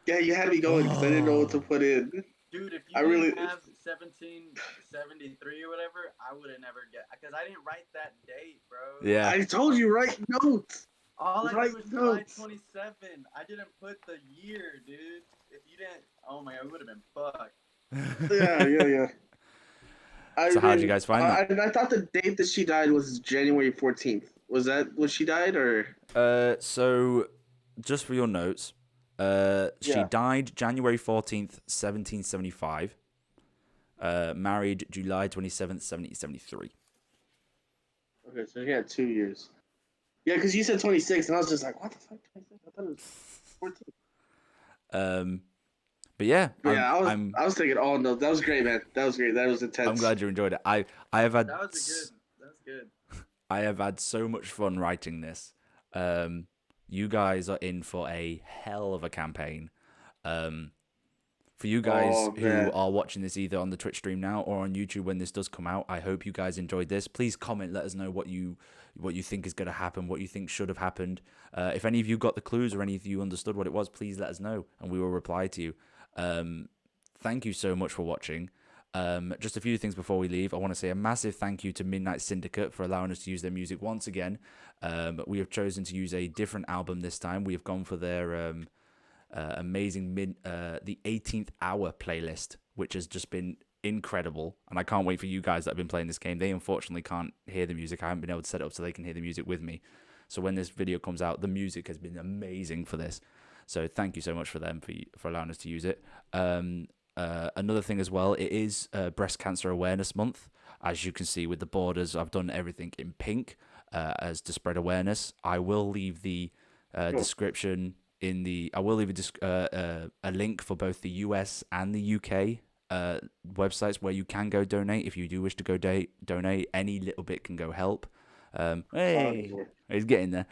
Yeah, you had me going because I didn't know what to put in. Dude, if you I didn't really- have 1773 or whatever, I would have never get because I didn't write that date, bro. Yeah. I told you, write notes. All I Write did was July notes. 27. I didn't put the year, dude. If you didn't, oh my god, we would have been fucked. Yeah. So how'd you guys find that? I thought the date that she died was January 14th. Was that when she died, or? So just for your notes, she Yeah. died January 14th, 1775. Married July 27th, 1773. Okay, so she had 2 years. Yeah, because you said 26, and I was just like, what the fuck, 26? I thought it was 14. But yeah, Yeah, I was taking all notes. That was great, man. That was great. That was intense. I'm glad you enjoyed it. I have had That was good. I have had so much fun writing this. You guys are in for a hell of a campaign. For you guys who are watching this either on the Twitch stream now or on YouTube when this does come out, I hope you guys enjoyed this. Please comment, let us know what you think is going to happen, what you think should have happened. If any of you got the clues or any of you understood what it was, please let us know and we will reply to you. Thank you so much for watching. Just a few things before we leave. I want to say a massive thank you to Midnight Syndicate for allowing us to use their music once again. We have chosen to use a different album this time. We have gone for their amazing the 18th hour playlist, which has just been incredible, and I can't wait for you guys that have been playing this game. They unfortunately can't hear the music. I haven't been able to set it up so they can hear the music with me. So when this video comes out, the music has been amazing for this. So thank you so much for them for allowing us to use it. Another thing as well, it is Breast Cancer Awareness Month. As you can see with the borders, I've done everything in pink as to spread awareness. I will leave the description I will leave a link for both the US and the UK websites where you can go donate. If you do wish to go donate, any little bit can go help. Hey, he's getting there.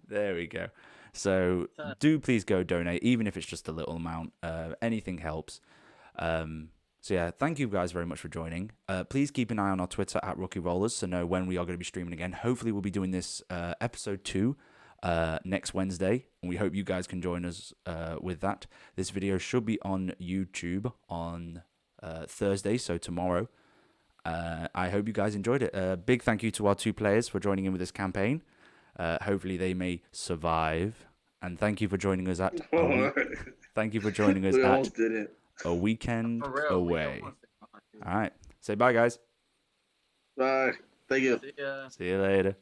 There we go. So do please go donate, even if it's just a little amount. Anything helps. So yeah, thank you guys very much for joining. Please keep an eye on our Twitter at Rookie Rollers to know when we are going to be streaming again. Hopefully we'll be doing this episode 2 next Wednesday, and we hope you guys can join us with that. This video should be on YouTube on Thursday, so tomorrow. I hope you guys enjoyed it. Big thank you to our 2 players for joining in with this campaign. Hopefully they may survive, and thank you for joining us at thank you for joining us at A Weekend Away. All right, say bye, guys. Bye. Thank you. See ya. See you later.